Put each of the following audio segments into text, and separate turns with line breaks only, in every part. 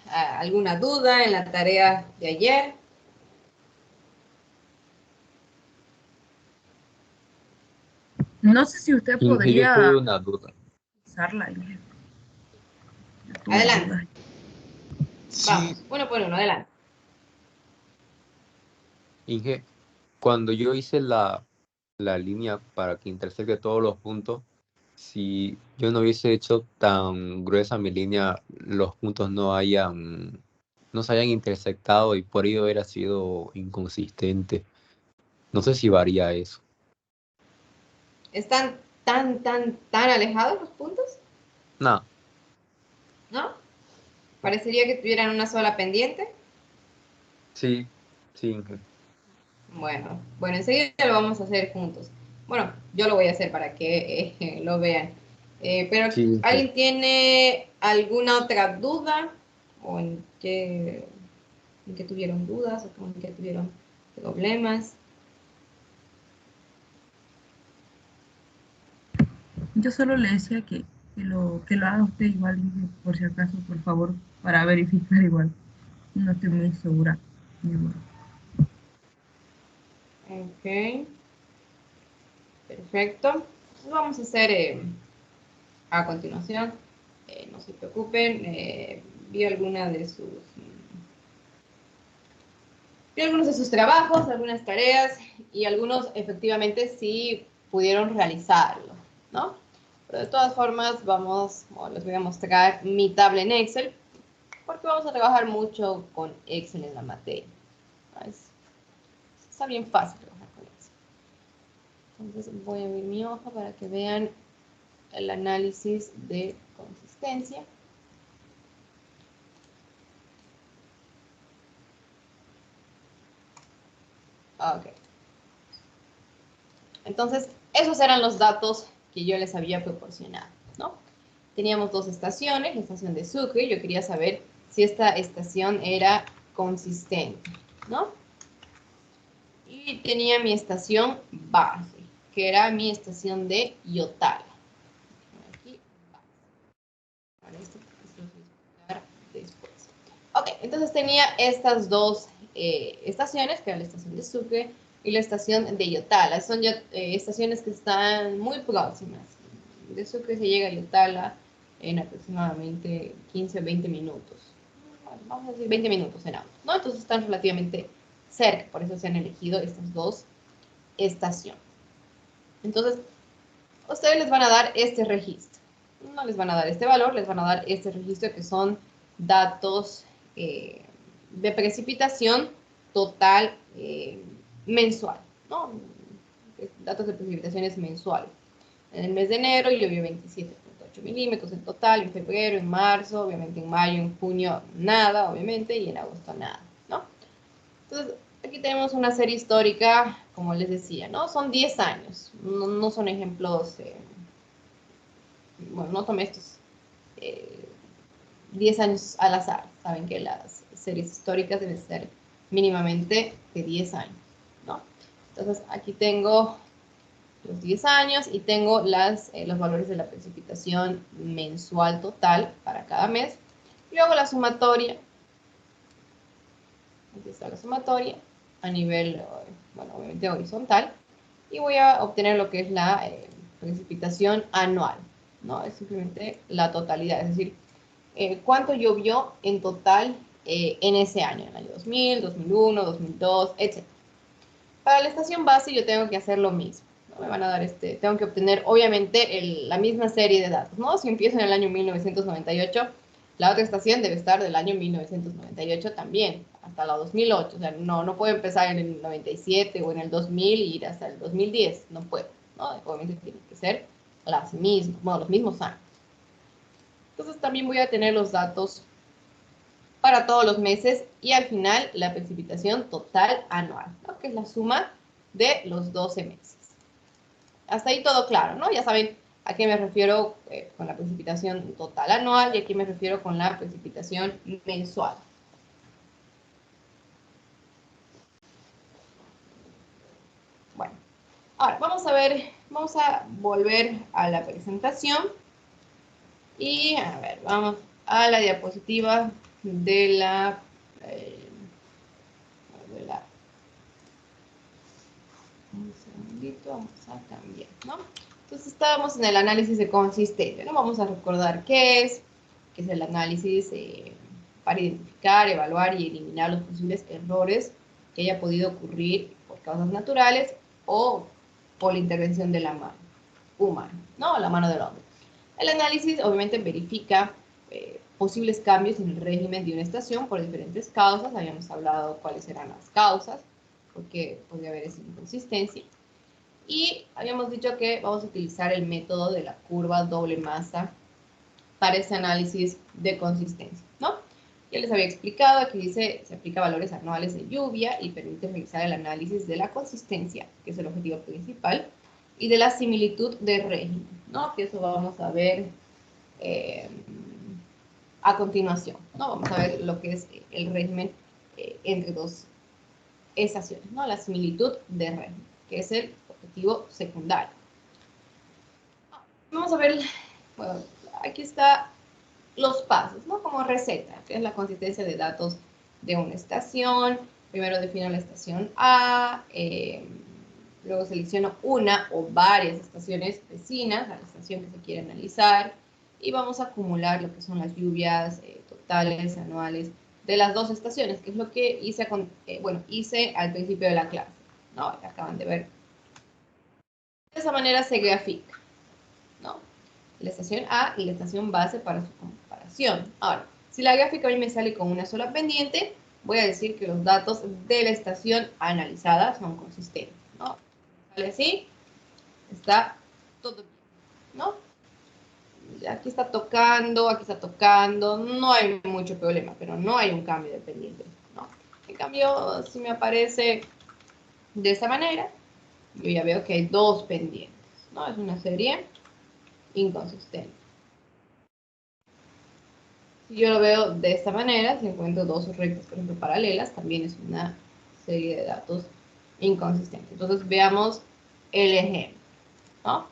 ¿Alguna duda en la tarea de ayer?
No sé si usted
Inge, yo
podría
tuve una duda.
usarla, Inge. Yo tuve
Adelante.
dudas.
Sí,
Vamos, uno por uno, adelante.
Inge, cuando yo hice la línea para que intersecte todos los puntos, si yo no hubiese hecho tan gruesa mi línea, los puntos no se hayan intersectado y por ello hubiera sido inconsistente. No sé si varía eso.
¿Están tan alejados los puntos?
No,
¿No? Parecería que tuvieran una sola pendiente.
sí, sí, Inge.
Bueno, enseguida lo vamos a hacer juntos. Bueno, yo lo voy a hacer para que lo vean. Pero,
Sí, Inge.
¿alguien tiene alguna otra duda? ¿O en qué tuvieron dudas? ¿O en qué tuvieron problemas?
Yo solo le decía que lo haga usted igual, Inge, por si acaso, por favor, para verificar igual. No estoy muy segura. Igual.
Ok, perfecto. Vamos a hacer a continuación. No se preocupen. Vi algunos de sus trabajos, algunas tareas y algunos efectivamente sí pudieron realizarlo, ¿no? Pero de todas formas les voy a mostrar mi tabla en Excel porque vamos a trabajar mucho con Excel en la materia. Está bien fácil trabajar con Excel. Entonces voy a abrir mi hoja para que vean el análisis de consistencia. Ok. Entonces, esos eran los datos que yo les había proporcionado, ¿no? Teníamos dos estaciones, la estación de Sucre, yo quería saber si esta estación era consistente, ¿no? Y tenía mi estación base, que era mi estación de Yotala. Aquí, base. Esto lo voy a explicar después. Ok, entonces tenía estas dos estaciones, que era la estación de Sucre y la estación de Yotala. Son estaciones que están muy próximas. De Sucre se llega a Yotala en aproximadamente 15 o 20 minutos. Bueno, vamos a decir 20 minutos en auto, ¿no? Entonces están relativamente cerca, por eso se han elegido estas dos estaciones. Entonces, ustedes les van a dar este registro. No les van a dar este valor, les van a dar este registro que son datos de precipitación total mensual, ¿no? Datos de precipitaciones mensuales. En el mes de enero llovió 27.8 milímetros en total, en febrero, en marzo, obviamente en mayo, en junio nada, obviamente, y en agosto nada, ¿no? Entonces, aquí tenemos una serie histórica, como les decía, ¿no? Son 10 años, no son ejemplos, bueno, no tomé estos 10 años al azar. Saben que las series históricas deben ser mínimamente de 10 años, ¿no? Entonces, aquí tengo los 10 años y tengo los valores de la precipitación mensual total para cada mes. Yo hago la sumatoria. Aquí está la sumatoria a nivel, bueno, obviamente horizontal. Y voy a obtener lo que es la precipitación anual, ¿no? Es simplemente la totalidad, es decir, cuánto llovió en total en ese año, en el año 2000, 2001, 2002, etc. Para la estación base yo tengo que hacer lo mismo. ¿No? Me van a dar tengo que obtener obviamente la misma serie de datos, ¿no? Si empiezo en el año 1998, la otra estación debe estar del año 1998 también, hasta la 2008. O sea, no puedo empezar en el 97 o en el 2000 y ir hasta el 2010. No puedo, ¿no? Obviamente tienen que ser los mismos años. Entonces también voy a tener los datos para todos los meses y al final la precipitación total anual, ¿no? Que es la suma de los 12 meses. Hasta ahí todo claro, ¿no? Ya saben a qué me refiero con la precipitación total anual y a qué me refiero con la precipitación mensual. Bueno, ahora vamos a volver a la presentación y a ver, vamos a la diapositiva de la un segundito, vamos a cambiar, ¿no? Entonces estábamos en el análisis de consistencia, ¿no? Vamos a recordar qué es el análisis para identificar, evaluar y eliminar los posibles errores que haya podido ocurrir por causas naturales o por la intervención de la mano humana, ¿no? La mano del hombre. El análisis obviamente verifica posibles cambios en el régimen de una estación por diferentes causas. Habíamos hablado cuáles eran las causas, porque podría haber esa inconsistencia. Y habíamos dicho que vamos a utilizar el método de la curva doble masa para ese análisis de consistencia, ¿no? Ya les había explicado, aquí dice, se aplica valores anuales de lluvia y permite realizar el análisis de la consistencia, que es el objetivo principal, y de la similitud de régimen, ¿no? Que eso vamos a ver a continuación, ¿no? Vamos a ver lo que es el régimen entre dos estaciones, ¿no? La similitud de régimen, que es el objetivo secundario. Vamos a ver, bueno, aquí está los pasos, ¿no? Como receta, que es la consistencia de datos de una estación. Primero defino la estación A, luego selecciono una o varias estaciones vecinas a la estación que se quiere analizar y vamos a acumular lo que son las lluvias totales, anuales de las dos estaciones, que es lo que hice, hice al principio de la clase, ¿no? Acaban de ver. De esa manera se grafica, ¿no? La estación A y la estación base para su comparación. Ahora, si la gráfica a mí me sale con una sola pendiente, voy a decir que los datos de la estación analizada son consistentes, ¿no? Sale así, está todo bien, ¿no? Aquí está tocando, no hay mucho problema, pero no hay un cambio de pendiente, ¿no? En cambio, si me aparece de esta manera, yo ya veo que hay dos pendientes, ¿no? Es una serie inconsistente. Si yo lo veo de esta manera, si encuentro dos rectas, por ejemplo, paralelas, también es una serie de datos inconsistentes. Entonces, veamos el ejemplo, ¿no?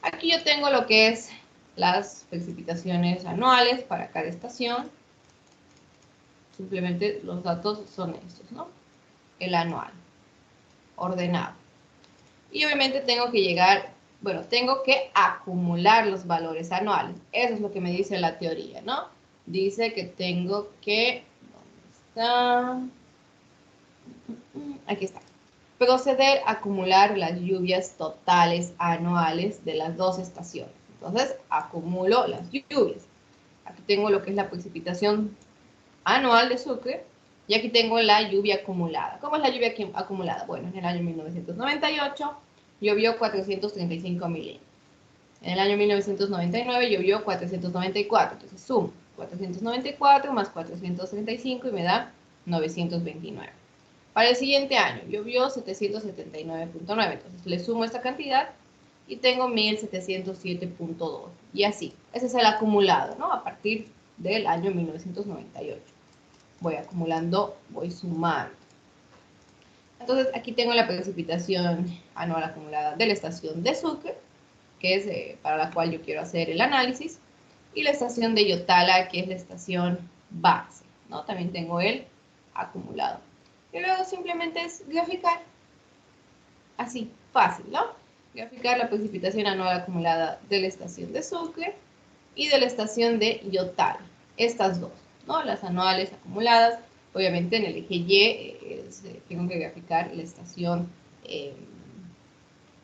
Aquí yo tengo lo que es las precipitaciones anuales para cada estación. Simplemente los datos son estos, ¿no? El anual, ordenado. Y obviamente tengo que llegar, bueno, tengo que acumular los valores anuales. Eso es lo que me dice la teoría, ¿no? Dice que tengo que, ¿dónde está? Aquí está. Proceder a acumular las lluvias totales anuales de las dos estaciones. Entonces, acumulo las lluvias. Aquí tengo lo que es la precipitación anual de Sucre y aquí tengo la lluvia acumulada. ¿Cómo es la lluvia acumulada? Bueno, en el año 1998 llovió 435 milímetros. En el año 1999 llovió 494. Entonces sumo 494 más 435 y me da 929. Para el siguiente año llovió 779.9. Entonces le sumo esta cantidad y tengo 1707.2. Y así. Ese es el acumulado, ¿no? A partir del año 1998. Voy acumulando, voy sumando. Entonces aquí tengo la precipitación anual acumulada de la estación de Sucre, que es para la cual yo quiero hacer el análisis, y la estación de Yotala, que es la estación base, ¿no? También tengo el acumulado. Y luego simplemente es graficar, así, fácil, ¿no? Graficar la precipitación anual acumulada de la estación de Sucre y de la estación de Yotala, estas dos, ¿no? Las anuales acumuladas, obviamente en el eje Y tengo que graficar la estación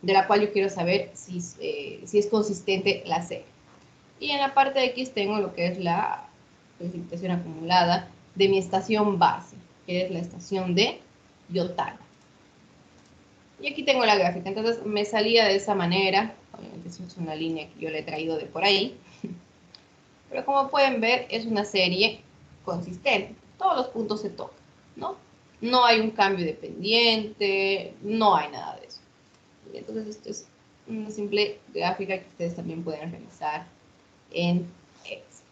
de la cual yo quiero saber si es consistente la C. Y en la parte de X tengo lo que es la precipitación acumulada de mi estación base, que es la estación de Yotala. Y aquí tengo la gráfica, entonces me salía de esa manera, obviamente eso es una línea que yo le he traído de por ahí, pero como pueden ver es una serie consistente, todos los puntos se tocan, ¿no? No hay un cambio de pendiente, no hay nada de eso. Y entonces esto es una simple gráfica que ustedes también pueden realizar en Excel.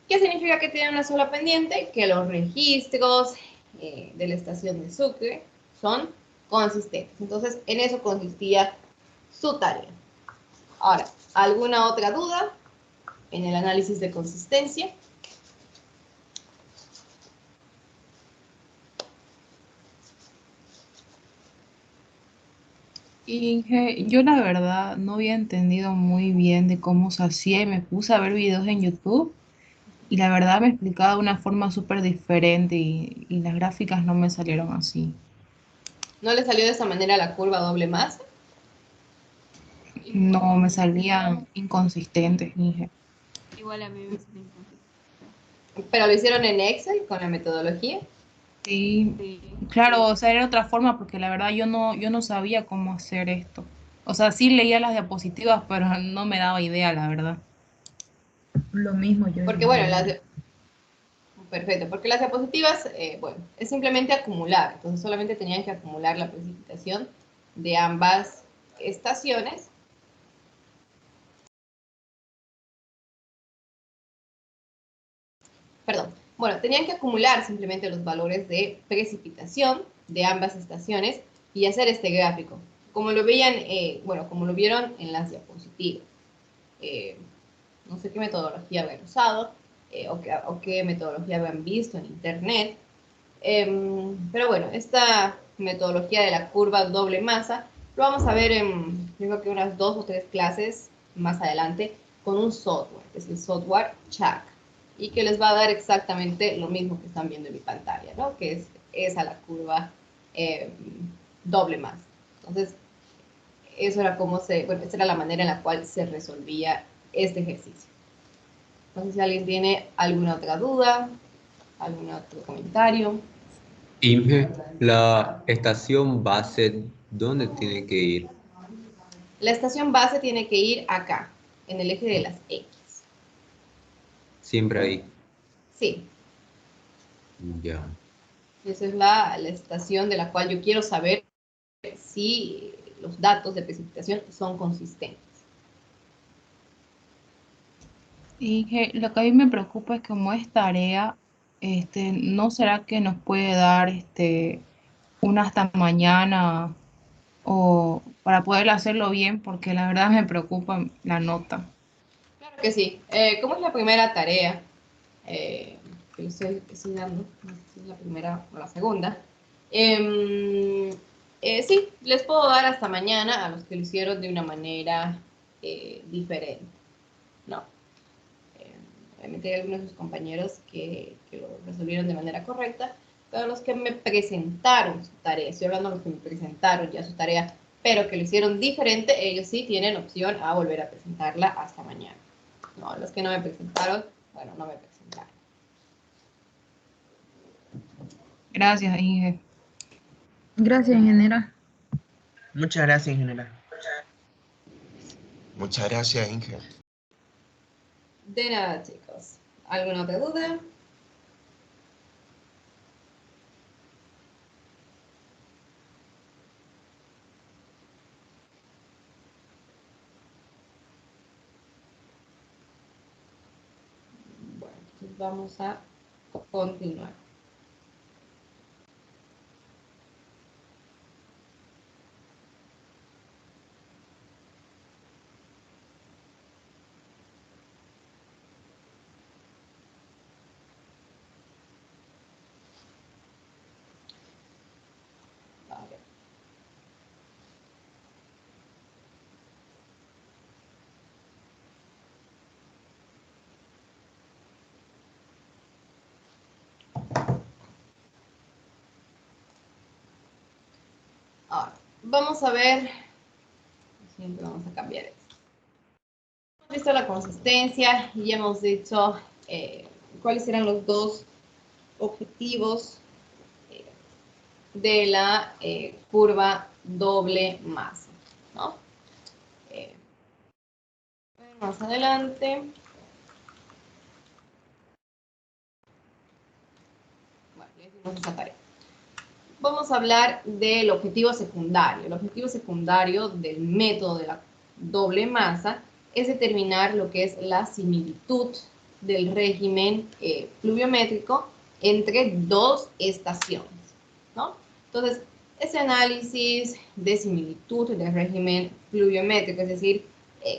¿Qué significa que tiene una sola pendiente? Que los registros de la estación de Sucre son consistentes. Entonces, en eso consistía su tarea. Ahora, ¿alguna otra duda en el análisis de consistencia?
Inge, yo la verdad no había entendido muy bien de cómo se hacía y me puse a ver videos en YouTube y la verdad me explicaba de una forma súper diferente y las gráficas no me salieron así.
¿No le salió de esa manera la curva doble masa?
No, me salían inconsistentes, Inge.
Igual a mí me sale inconsistente.
¿Pero lo hicieron en Excel con la metodología?
Sí,
Sí.
claro, o sea, era otra forma porque la verdad yo no sabía cómo hacer esto. O sea, sí leía las diapositivas, pero no me daba idea, la verdad. Lo mismo yo
Porque bueno,
igual.
perfecto, porque las diapositivas, bueno, es simplemente acumular, entonces solamente tenían que acumular la precipitación de ambas estaciones. Perdón, bueno, tenían que acumular simplemente los valores de precipitación de ambas estaciones y hacer este gráfico, como lo veían, bueno, como lo vieron en las diapositivas. Eh, no sé qué metodología habían usado o qué metodología habían visto en internet. Pero bueno, esta metodología de la curva doble masa lo vamos a ver en, creo que unas 2 o 3 clases más adelante con un software, que es el software Chalk, y que les va a dar exactamente lo mismo que están viendo en mi pantalla, ¿no? Que es esa la curva eh, doble masa. Entonces, eso era como bueno, esa era la manera en la cual se resolvía este ejercicio. No sé si alguien tiene alguna otra duda, algún otro comentario.
Inge, la estación base, ¿dónde tiene que ir?
La estación base tiene que ir acá, en el eje de las X.
Siempre ahí.
Sí,
Ya.
esa es la estación de la cual yo quiero saber si los datos de precipitación son consistentes.
Y que lo que a mí me preocupa es que como es tarea, ¿no será que nos puede dar una hasta mañana o para poder hacerlo bien? Porque la verdad me preocupa la nota.
Claro que sí. ¿Cómo es la primera tarea que les estoy dando? No sé si es la primera o la segunda. Sí, les puedo dar hasta mañana a los que lo hicieron de una manera diferente, ¿no? Obviamente hay algunos de sus compañeros que lo resolvieron de manera correcta, pero los que me presentaron su tarea, estoy hablando de los que me presentaron ya su tarea, pero que lo hicieron diferente, ellos sí tienen opción a volver a presentarla hasta mañana. No, los que no me presentaron, bueno, no me presentaron.
Gracias, Inge.
Gracias, en general.
Muchas gracias, en general.
Muchas gracias, Inge.
De nada, chicos. ¿Alguna otra duda? Bueno, entonces vamos a continuar. Vale. Ahora, vamos a ver, siempre vamos a cambiar esto. Hemos visto la consistencia y hemos dicho cuáles eran los dos objetivos de la curva doble masa, ¿no? Más adelante. Bueno, ya hicimos esa tarea. Vamos a hablar del objetivo secundario. El objetivo secundario del método de la doble masa es determinar lo que es la similitud del régimen pluviométrico entre dos estaciones, ¿no? Entonces, ese análisis de similitud del régimen pluviométrico, es decir,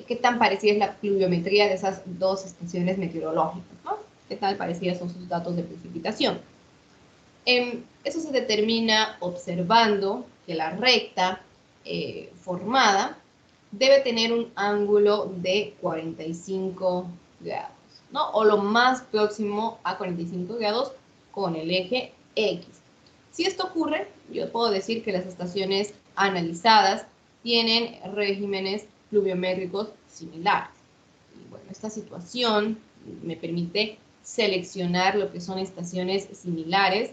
qué tan parecida es la pluviometría de esas dos estaciones meteorológicas, ¿no? Qué tan parecidas son sus datos de precipitación. Eso se determina observando que la recta formada debe tener un ángulo de 45 grados, ¿no? O lo más próximo a 45 grados con el eje X. Si esto ocurre, yo puedo decir que las estaciones analizadas tienen regímenes pluviométricos similares. Y bueno, esta situación me permite seleccionar lo que son estaciones similares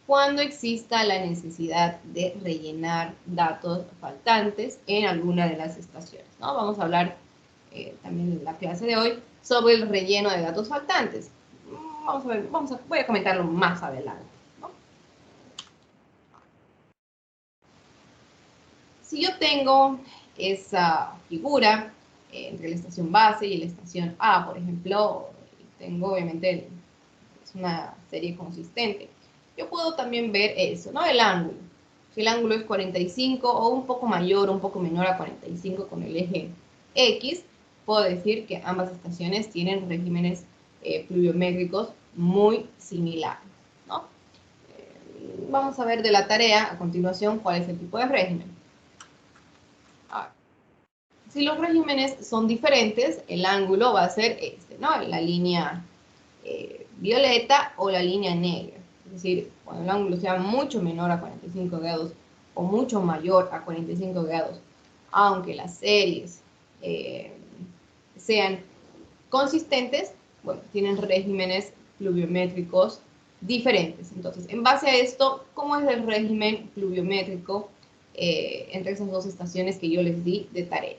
cuando exista la necesidad de rellenar datos faltantes en alguna de las estaciones, ¿no? Vamos a hablar también en la clase de hoy sobre el relleno de datos faltantes. Vamos a ver, voy a comentarlo más adelante, ¿no? Si yo tengo esa figura entre la estación base y la estación A, por ejemplo, tengo obviamente es una serie consistente. Yo puedo también ver eso, ¿no? El ángulo. Si el ángulo es 45 o un poco mayor o un poco menor a 45 con el eje X, puedo decir que ambas estaciones tienen regímenes pluviométricos muy similares, ¿no? Vamos a ver de la tarea a continuación cuál es el tipo de régimen. Si los regímenes son diferentes, el ángulo va a ser este, ¿no? La línea violeta o la línea negra. Es decir, cuando el ángulo sea mucho menor a 45 grados o mucho mayor a 45 grados, aunque las series sean consistentes, bueno, tienen regímenes pluviométricos diferentes. Entonces, en base a esto, ¿cómo es el régimen pluviométrico entre esas dos estaciones que yo les di de tarea?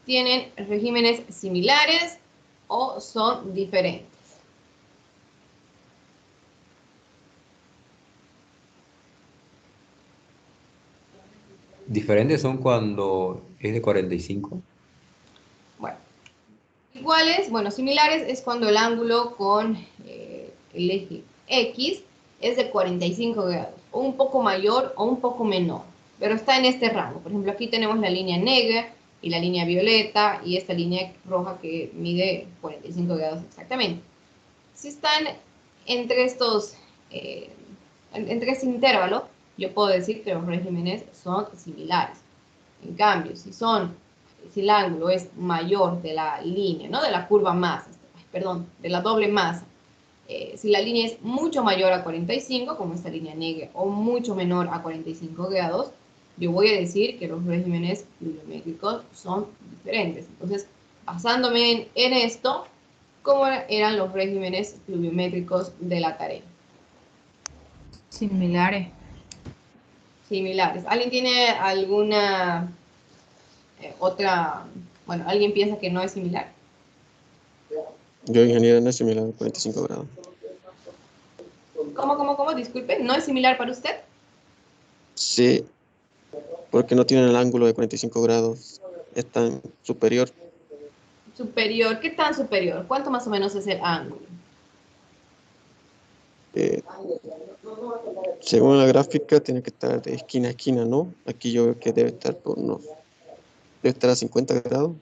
¿Tienen regímenes similares o son diferentes?
Diferentes son cuando es de 45.
Bueno, iguales, bueno, similares es cuando el ángulo con el eje X es de 45 grados, o un poco mayor o un poco menor, pero está en este rango. Por ejemplo, aquí tenemos la línea negra y la línea violeta y esta línea roja que mide 45 grados exactamente. Si están entre estos, entre este intervalo, yo puedo decir que los regímenes son similares. En cambio, si el ángulo es mayor de la línea, ¿no? De la curva masa, perdón, de la doble masa, si la línea es mucho mayor a 45, como esta línea negra, o mucho menor a 45 grados, yo voy a decir que los regímenes pluviométricos son diferentes. Entonces, basándome en esto, ¿cómo eran los regímenes pluviométricos de la tarea?
Similares.
Similares. ¿Alguien tiene alguna otra, bueno, alguien piensa que no es similar?
Yo, ingeniero, no es similar a 45 grados.
¿Cómo? Disculpe, ¿no es similar para usted?
Sí, porque no tienen el ángulo de 45 grados. Es tan superior.
Superior, ¿qué tan superior? ¿Cuánto más o menos es el ángulo?
Según la gráfica, tiene que estar de esquina a esquina, ¿no? Aquí yo veo que debe estar por unos... Debe estar a 50 grados.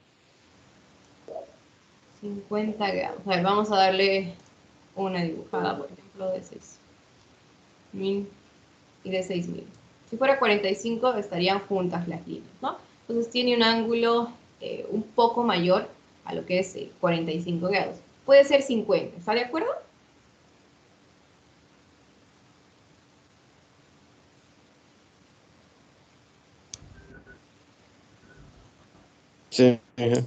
50 grados. A ver, vamos a darle una dibujada, por ejemplo, de 6.000 y de 6.000. Si fuera 45, estarían juntas las líneas, ¿no? Entonces tiene un ángulo un poco mayor a lo que es 45 grados. Puede ser 50, ¿está de acuerdo?
Sí. Ajá.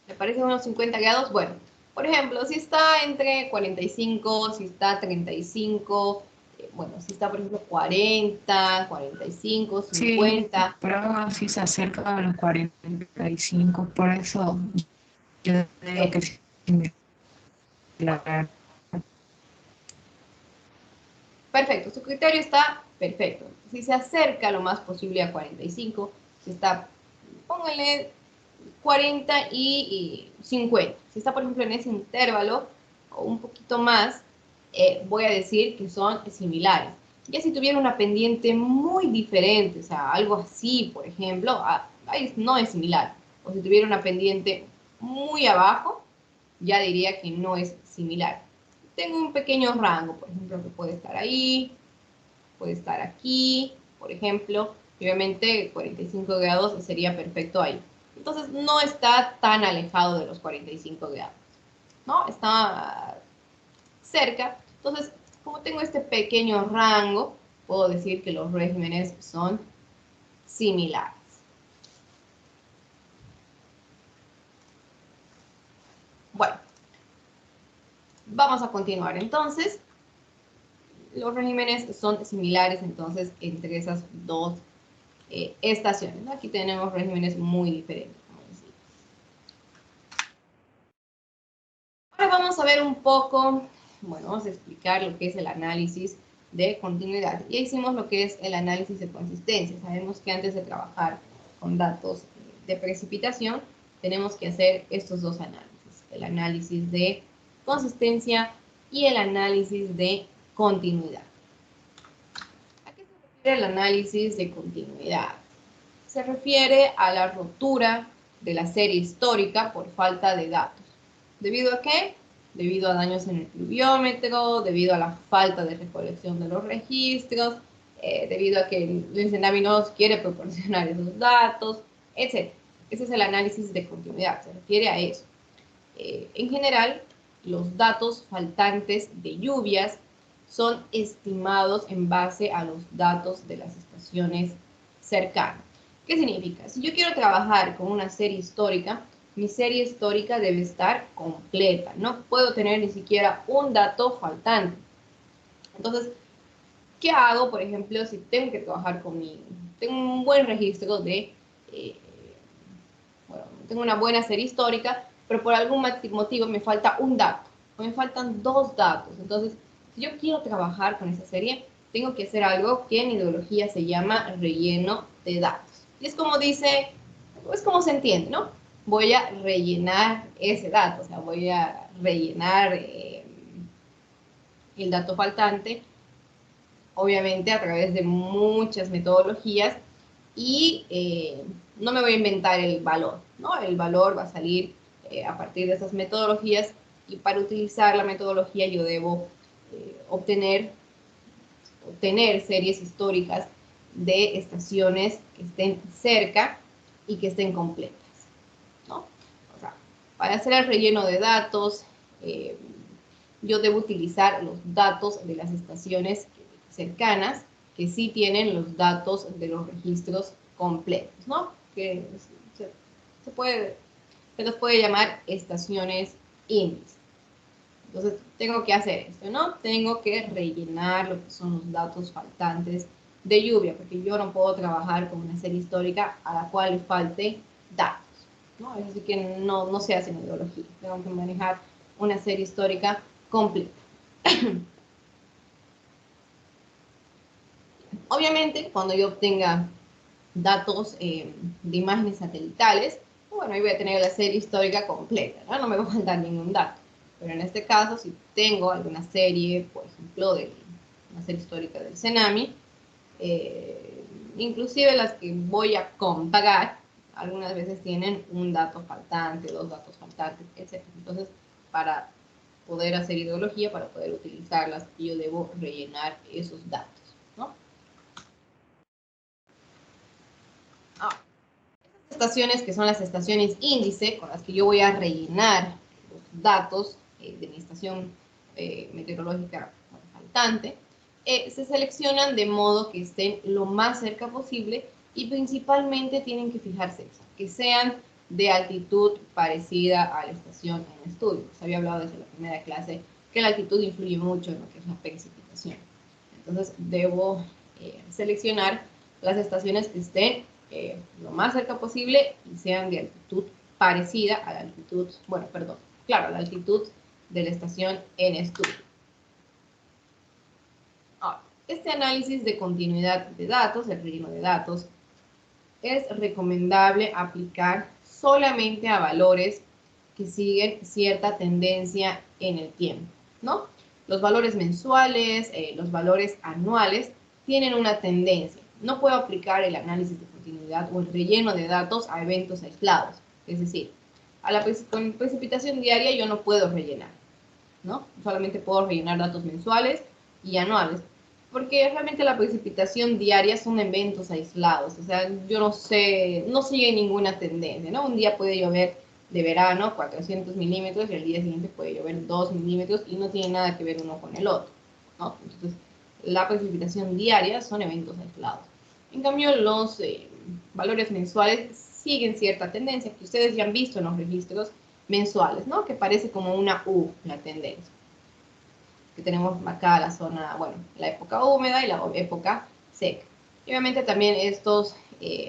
¿Le parece unos 50 grados? Bueno, por ejemplo, si está entre 45, si está 35, bueno, si está, por ejemplo, 40, 45, 50.
Sí, pero así se acerca a los 45, por eso yo digo que es similar.
Perfecto, su criterio está perfecto. Si se acerca lo más posible a 45, si está, póngale 40 y 50. Si está, por ejemplo, en ese intervalo o un poquito más, voy a decir que son similares. Ya si tuviera una pendiente muy diferente, o sea, algo así, por ejemplo, ahí no es similar. O si tuviera una pendiente muy abajo, ya diría que no es similar. Tengo un pequeño rango, por ejemplo, que puede estar ahí, puede estar aquí, por ejemplo, y obviamente 45 grados sería perfecto ahí. Entonces no está tan alejado de los 45 grados, ¿no? Está cerca. Entonces, como tengo este pequeño rango, puedo decir que los regímenes son similares. Bueno, vamos a continuar entonces. Los regímenes son similares entonces entre esas dos estaciones, ¿no? Aquí tenemos regímenes muy diferentes, como decía. Ahora vamos a ver un poco, bueno, vamos a explicar lo que es el análisis de continuidad. Ya hicimos lo que es el análisis de consistencia. Sabemos que antes de trabajar con datos de precipitación, tenemos que hacer estos dos análisis. El análisis de consistencia y el análisis de continuidad. ¿A qué se refiere el análisis de continuidad? Se refiere a la ruptura de la serie histórica por falta de datos. ¿Debido a qué? Debido a daños en el pluviómetro, debido a la falta de recolección de los registros, debido a que el CENAVI no nos quiere proporcionar esos datos, etc. Ese es el análisis de continuidad, se refiere a eso. En general, los datos faltantes de lluvias son estimados en base a los datos de las estaciones cercanas. ¿Qué significa? Si yo quiero trabajar con una serie histórica, mi serie histórica debe estar completa. No puedo tener ni siquiera un dato faltante. Entonces, ¿qué hago, por ejemplo, si tengo que trabajar con tengo un buen registro de, bueno, tengo una buena serie histórica, pero por algún motivo me falta un dato, o me faltan dos datos. Entonces, si yo quiero trabajar con esa serie, tengo que hacer algo que en ideología se llama relleno de datos. Y es como dice, es como se entiende, ¿no? Voy a rellenar ese dato, o sea, voy a rellenar el dato faltante, obviamente a través de muchas metodologías, y no me voy a inventar el valor, ¿no? El valor va a salir a partir de esas metodologías, y para utilizar la metodología yo debo obtener series históricas de estaciones que estén cerca y que estén completas, ¿no? O sea, para hacer el relleno de datos, yo debo utilizar los datos de las estaciones cercanas que sí tienen los datos de los registros completos, ¿no? Que se los puede llamar estaciones índice. Entonces, tengo que hacer esto, ¿no? Tengo que rellenar lo que son los datos faltantes de lluvia, porque yo no puedo trabajar con una serie histórica a la cual le falte datos, ¿no? Así que no se hace en ideología. Tengo que manejar una serie histórica completa. Obviamente, cuando yo obtenga datos de imágenes satelitales, bueno, ahí voy a tener la serie histórica completa, ¿no? No me va a faltar ningún dato. Pero en este caso, si tengo alguna serie, por ejemplo, una serie histórica del CENAMI, inclusive las que voy a comparar, algunas veces tienen un dato faltante, dos datos faltantes, etc. Entonces, para poder hacer ideología, para poder utilizarlas, yo debo rellenar esos datos, ¿no? Estas estaciones, que son las estaciones índice, con las que yo voy a rellenar los datos de mi estación meteorológica faltante, se seleccionan de modo que estén lo más cerca posible, y principalmente tienen que fijarse que sean de altitud parecida a la estación en estudio. Se había hablado desde la primera clase que la altitud influye mucho en lo que es la precipitación. Entonces debo seleccionar las estaciones que estén lo más cerca posible y sean de altitud parecida a la altitud, bueno, perdón, claro, a la altitud de la estación en estudio. Ahora, este análisis de continuidad de datos, el relleno de datos, es recomendable aplicar solamente a valores que siguen cierta tendencia en el tiempo, ¿no? Los valores mensuales, los valores anuales tienen una tendencia. No puedo aplicar el análisis de continuidad o el relleno de datos a eventos aislados. Es decir, Con precipitación diaria yo no puedo rellenar, ¿no? Solamente puedo rellenar datos mensuales y anuales, porque realmente la precipitación diaria son eventos aislados, o sea, yo no sé, no sigue ninguna tendencia, ¿no? Un día puede llover de verano 400 milímetros y el día siguiente puede llover 2 milímetros y no tiene nada que ver uno con el otro, ¿no? Entonces, la precipitación diaria son eventos aislados. En cambio, los valores mensuales siguen cierta tendencia que ustedes ya han visto en los registros mensuales, ¿no? Que parece como una U la tendencia. Que tenemos marcada la zona, bueno, la época húmeda y la época seca. Y obviamente también estos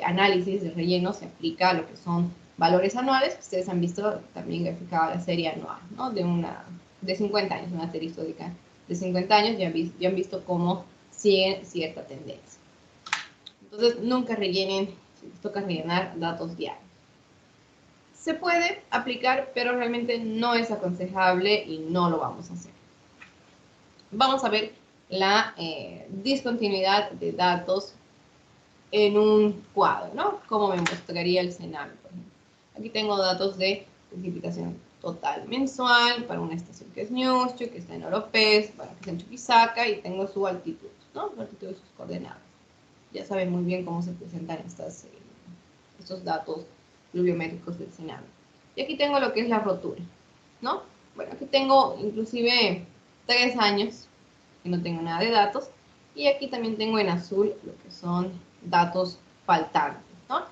análisis de relleno se aplica a lo que son valores anuales, que ustedes han visto también graficada la serie anual, ¿no? De 50 años, una asterisco de 50 años, ya han visto cómo siguen cierta tendencia. Entonces, nunca rellenen, si les toca rellenar datos diarios. Se puede aplicar, pero realmente no es aconsejable y no lo vamos a hacer. Vamos a ver la discontinuidad de datos en un cuadro, ¿no? Como me mostraría el Sename, por ejemplo. Aquí tengo datos de precipitación total mensual para una estación que es Ñuñoa, que está en Oropés, para que está en Chuquisaca, y tengo su altitud, ¿no? La altitud de sus coordenadas. Ya saben muy bien cómo se presentan estos datos pluviométricos del Sename. Y aquí tengo lo que es la rotura, ¿no? Bueno, aquí tengo inclusive 3 años que no tengo nada de datos, y aquí también tengo en azul lo que son datos faltantes, ¿no?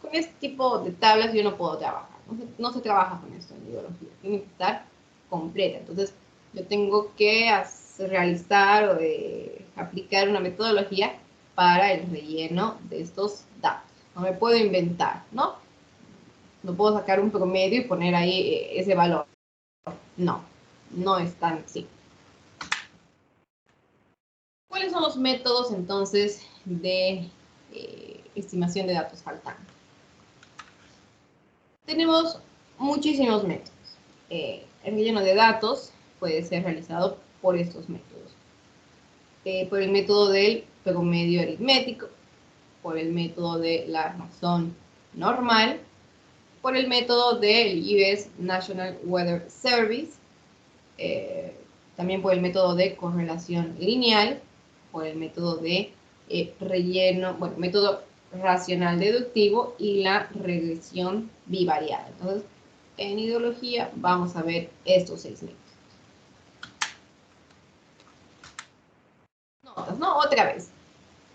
Con este tipo de tablas yo no puedo trabajar, no se trabaja con esto en hidrología, tiene que estar completa. Entonces yo tengo que realizar o aplicar una metodología para el relleno de estos datos. No me puedo inventar, ¿no? No puedo sacar un promedio y poner ahí ese valor. No, no es tan así. ¿Cuáles son los métodos entonces de estimación de datos faltantes? Tenemos muchísimos métodos. El relleno de datos puede ser realizado por estos métodos. Por el método del promedio aritmético, por el método de la razón normal, por el método del US National Weather Service, también por el método de correlación lineal, por el método de relleno, bueno, método racional deductivo y la regresión bivariada. Entonces, en hidrología vamos a ver estos 6 métodos. Notas, ¿no? Otra vez,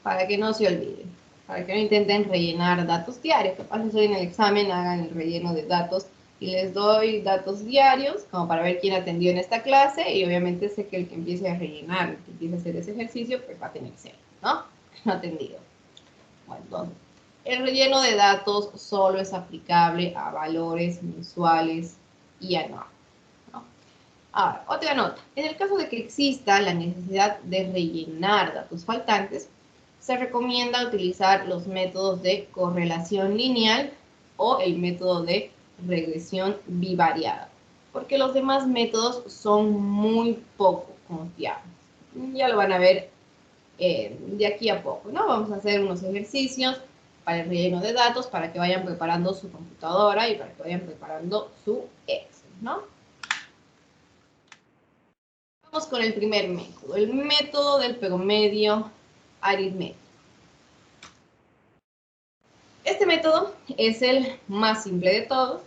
para que no se olviden, para que no intenten rellenar datos diarios. Capaz que hoy en el examen hagan el relleno de datos y les doy datos diarios como para ver quién atendió en esta clase, y obviamente sé que el que empiece a rellenar, el que empiece a hacer ese ejercicio, pues va a tener 0, ¿no? No atendido. Bueno, entonces, el relleno de datos solo es aplicable a valores mensuales y anuales, ¿no? Ahora, otra nota. En el caso de que exista la necesidad de rellenar datos faltantes, se recomienda utilizar los métodos de correlación lineal o el método de regresión bivariada, porque los demás métodos son muy poco confiables. Ya lo van a ver de aquí a poco, ¿no? Vamos a hacer unos ejercicios para el relleno de datos para que vayan preparando su computadora y para que vayan preparando su Excel, ¿no? Vamos con el primer método, el método del promedio aritmético. Este método es el más simple de todos.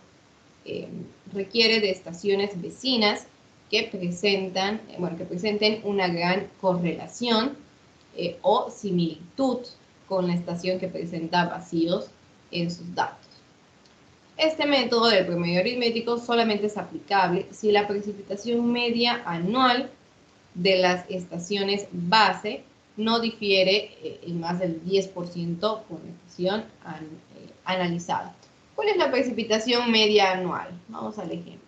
Requiere de estaciones vecinas que presenten una gran correlación o similitud con la estación que presenta vacíos en sus datos. Este método del promedio aritmético solamente es aplicable si la precipitación media anual de las estaciones base no difiere en más del 10% con la estación analizada. ¿Cuál es la precipitación media anual? Vamos al ejemplo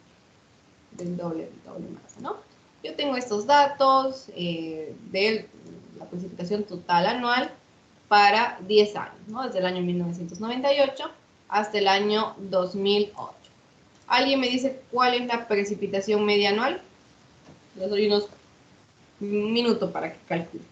del doble masa, ¿no? Yo tengo estos datos de la precipitación total anual para 10 años, ¿no? Desde el año 1998 hasta el año 2008. ¿Alguien me dice cuál es la precipitación media anual? Les doy unos minutos para que calcule.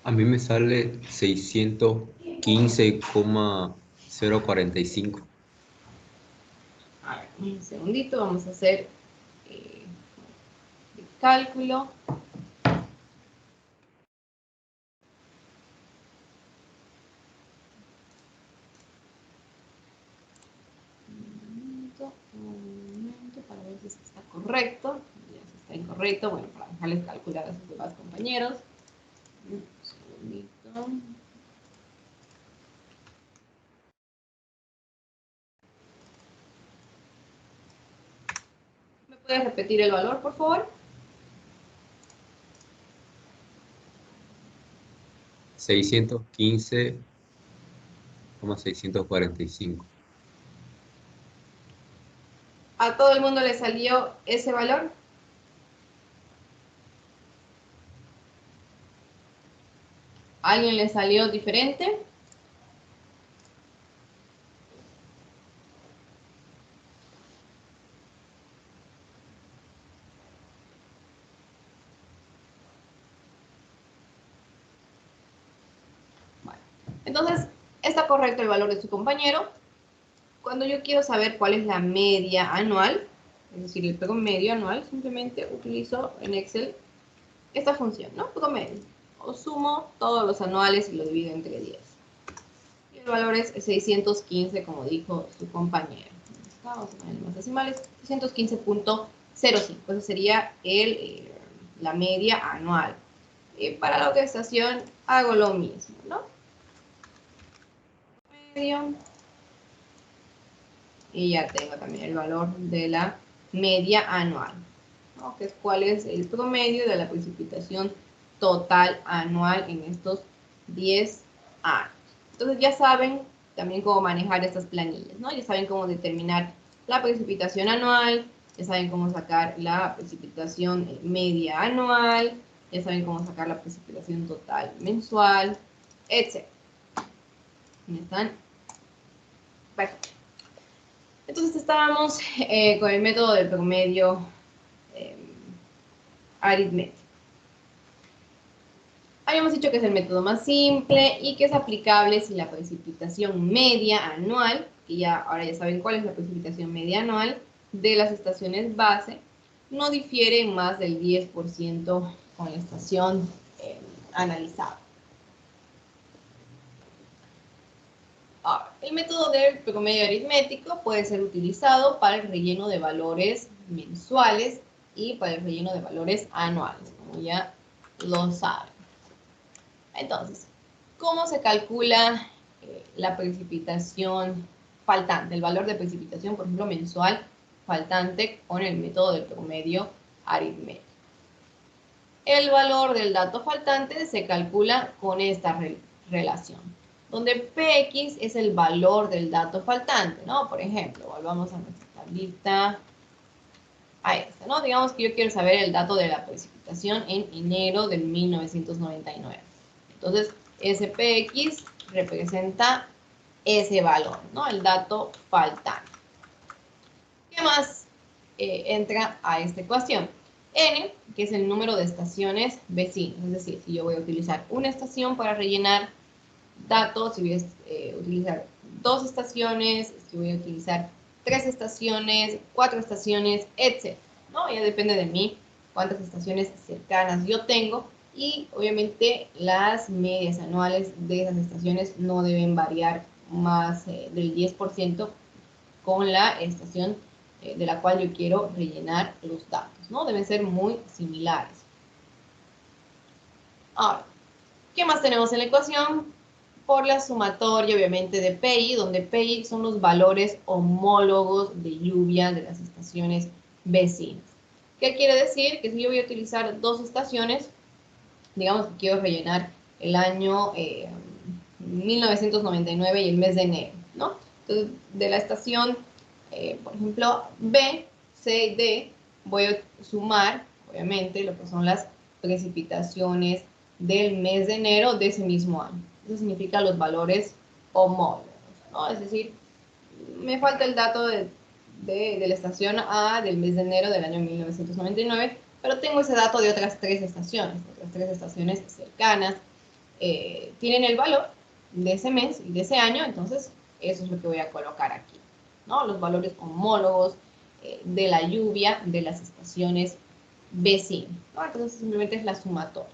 A mí me sale 615,045.
A ver, un segundito, vamos a hacer el cálculo. Un momento para ver si está correcto. Ya si está incorrecto, bueno, para dejarles calcular a sus demás compañeros. Un segundito. ¿Me puedes repetir el valor, por favor?
615,645.
¿A todo el mundo le salió ese valor? ¿A alguien le salió diferente? Bueno, entonces, está correcto el valor de su compañero. Cuando yo quiero saber cuál es la media anual, es decir, el promedio anual, simplemente utilizo en Excel esta función, ¿no? Promedio. O sumo todos los anuales y lo divido entre 10. Y el valor es 615, como dijo su compañero. Vamos a poner más decimales. 615.05. Eso sería la media anual. Para la otra estación hago lo mismo, ¿no? Medio. Y ya tengo también el valor de la media anual, ¿no? Que es cuál es el promedio de la precipitación total anual en estos 10 años. Entonces ya saben también cómo manejar estas planillas, ¿no? Ya saben cómo determinar la precipitación anual, ya saben cómo sacar la precipitación media anual, ya saben cómo sacar la precipitación total mensual, etc. ¿Ya están? Perfecto. Entonces estábamos con el método del promedio aritmético. Habíamos dicho que es el método más simple y que es aplicable si la precipitación media anual, que ahora ya saben cuál es la precipitación media anual de las estaciones base, no difiere en más del 10% con la estación analizada. Ahora, el método del promedio aritmético puede ser utilizado para el relleno de valores mensuales y para el relleno de valores anuales, como ya lo saben. Entonces, ¿cómo se calcula la precipitación faltante? El valor de precipitación, por ejemplo, mensual faltante con el método del promedio aritmético. El valor del dato faltante se calcula con esta relación, donde Px es el valor del dato faltante, ¿no? Por ejemplo, volvamos a nuestra tablita, a esta, ¿no? Digamos que yo quiero saber el dato de la precipitación en enero de 1999. Entonces, ese Px representa ese valor, ¿no? El dato faltante. ¿Qué más entra a esta ecuación? N, que es el número de estaciones vecinas. Es decir, si yo voy a utilizar una estación para rellenar datos, si voy a utilizar 2 estaciones, si voy a utilizar 3 estaciones, 4 estaciones, etc. ¿No? Ya depende de mí cuántas estaciones cercanas yo tengo y obviamente las medias anuales de esas estaciones no deben variar más del 10% con la estación de la cual yo quiero rellenar los datos, ¿no? Deben ser muy similares. Ahora, ¿qué más tenemos en la ecuación? Por la sumatoria, obviamente, de PI, donde PI son los valores homólogos de lluvia de las estaciones vecinas. ¿Qué quiere decir? Que si yo voy a utilizar 2 estaciones, digamos que quiero rellenar el año 1999 y el mes de enero, ¿no? Entonces, de la estación, por ejemplo, B, C y D, voy a sumar, obviamente, lo que son las precipitaciones del mes de enero de ese mismo año. Eso significa los valores homólogos, ¿no? Es decir, me falta el dato de la estación A del mes de enero del año 1999, pero tengo ese dato de otras 3 estaciones cercanas. tienen el valor de ese mes y de ese año, entonces eso es lo que voy a colocar aquí, ¿no? Los valores homólogos de la lluvia de las estaciones vecinas, ¿no? Entonces simplemente es la sumatoria.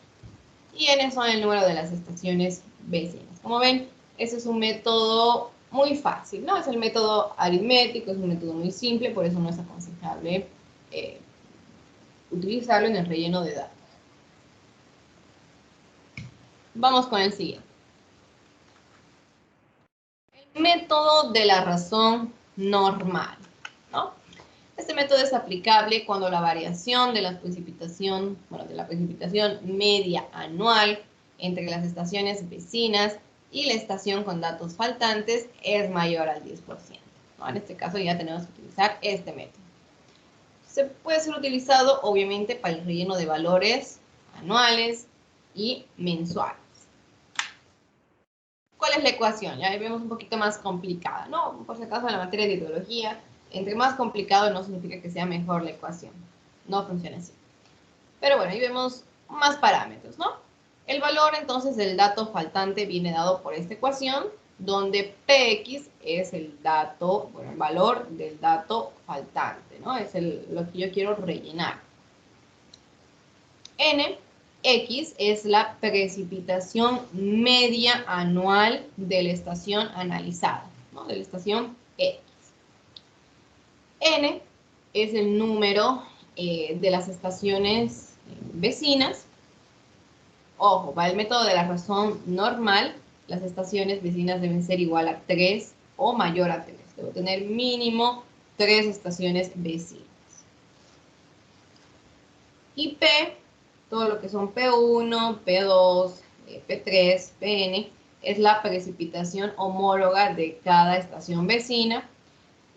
Y n son el número de las estaciones vecinas. Como ven, ese es un método muy fácil, ¿no? Es el método aritmético, es un método muy simple, por eso no es aconsejable utilizarlo en el relleno de datos. Vamos con el siguiente. El método de la razón normal, ¿no? Este método es aplicable cuando la variación de la precipitación, de la precipitación media anual entre las estaciones vecinas y la estación con datos faltantes es mayor al 10%, ¿no? En este caso ya tenemos que utilizar este método. Se puede ser utilizado obviamente para el relleno de valores anuales y mensuales. ¿Cuál es la ecuación? Ya vemos un poquito más complicada, ¿no? Por si acaso en la materia de hidrología, entre más complicado no significa que sea mejor la ecuación. No funciona así. Pero bueno, ahí vemos más parámetros, ¿no? El valor entonces del dato faltante viene dado por esta ecuación, donde Px es el dato, bueno, el valor del dato faltante, ¿no? Es lo que yo quiero rellenar. Nx es la precipitación media anual de la estación analizada, ¿no? De la estación X. N es el número de las estaciones vecinas. Ojo, para el método de la razón normal, las estaciones vecinas deben ser igual a 3 o mayor a 3. Debo tener mínimo 3 estaciones vecinas. Y P, todo lo que son P1, P2, P3, Pn, es la precipitación homóloga de cada estación vecina.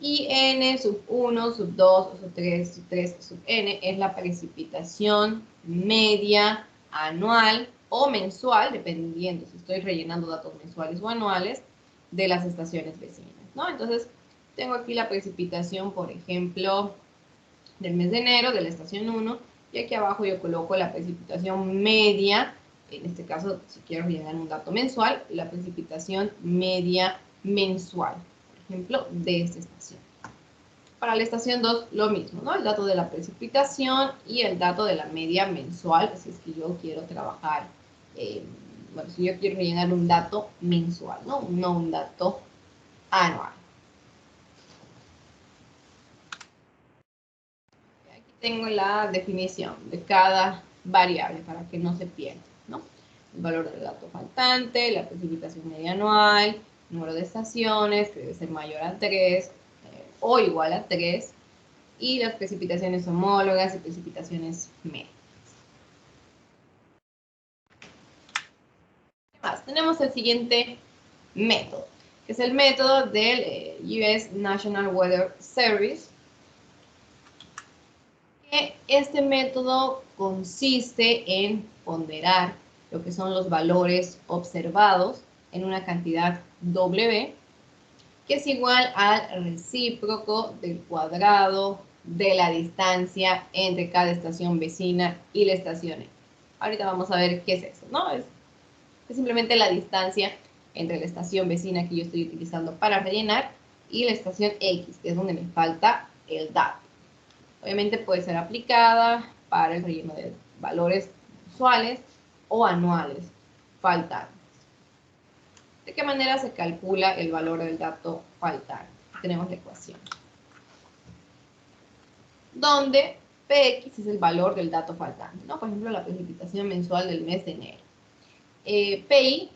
Y N sub 1, sub 2, sub 3, sub 3, sub N es la precipitación media anual o mensual, dependiendo si estoy rellenando datos mensuales o anuales, de las estaciones vecinas, ¿no? Entonces, tengo aquí la precipitación, por ejemplo, del mes de enero, de la estación 1, y aquí abajo yo coloco la precipitación media, en este caso, si quiero rellenar un dato mensual, la precipitación media mensual, por ejemplo, de esta estación. Para la estación 2, lo mismo, ¿no? El dato de la precipitación y el dato de la media mensual, si es que yo quiero trabajar, bueno, si yo quiero rellenar un dato mensual, ¿no? No un dato anual. Aquí tengo la definición de cada variable para que no se pierda, ¿no? El valor del dato faltante, la precipitación media anual, número de estaciones, que debe ser mayor a 3 o igual a 3, y las precipitaciones homólogas y precipitaciones medias. ¿Qué más? Tenemos el siguiente método, que es el método del US National Weather Service. Este método consiste en ponderar lo que son los valores observados en una cantidad W, que es igual al recíproco del cuadrado de la distancia entre cada estación vecina y la estación X. Ahorita vamos a ver qué es eso, ¿no? Es simplemente la distancia entre la estación vecina que yo estoy utilizando para rellenar y la estación X, que es donde me falta el dato. Obviamente puede ser aplicada para el relleno de valores mensuales o anuales faltantes. ¿De qué manera se calcula el valor del dato faltante? Tenemos la ecuación, donde Px es el valor del dato faltante, ¿no? Por ejemplo, la precipitación mensual del mes de enero. Pi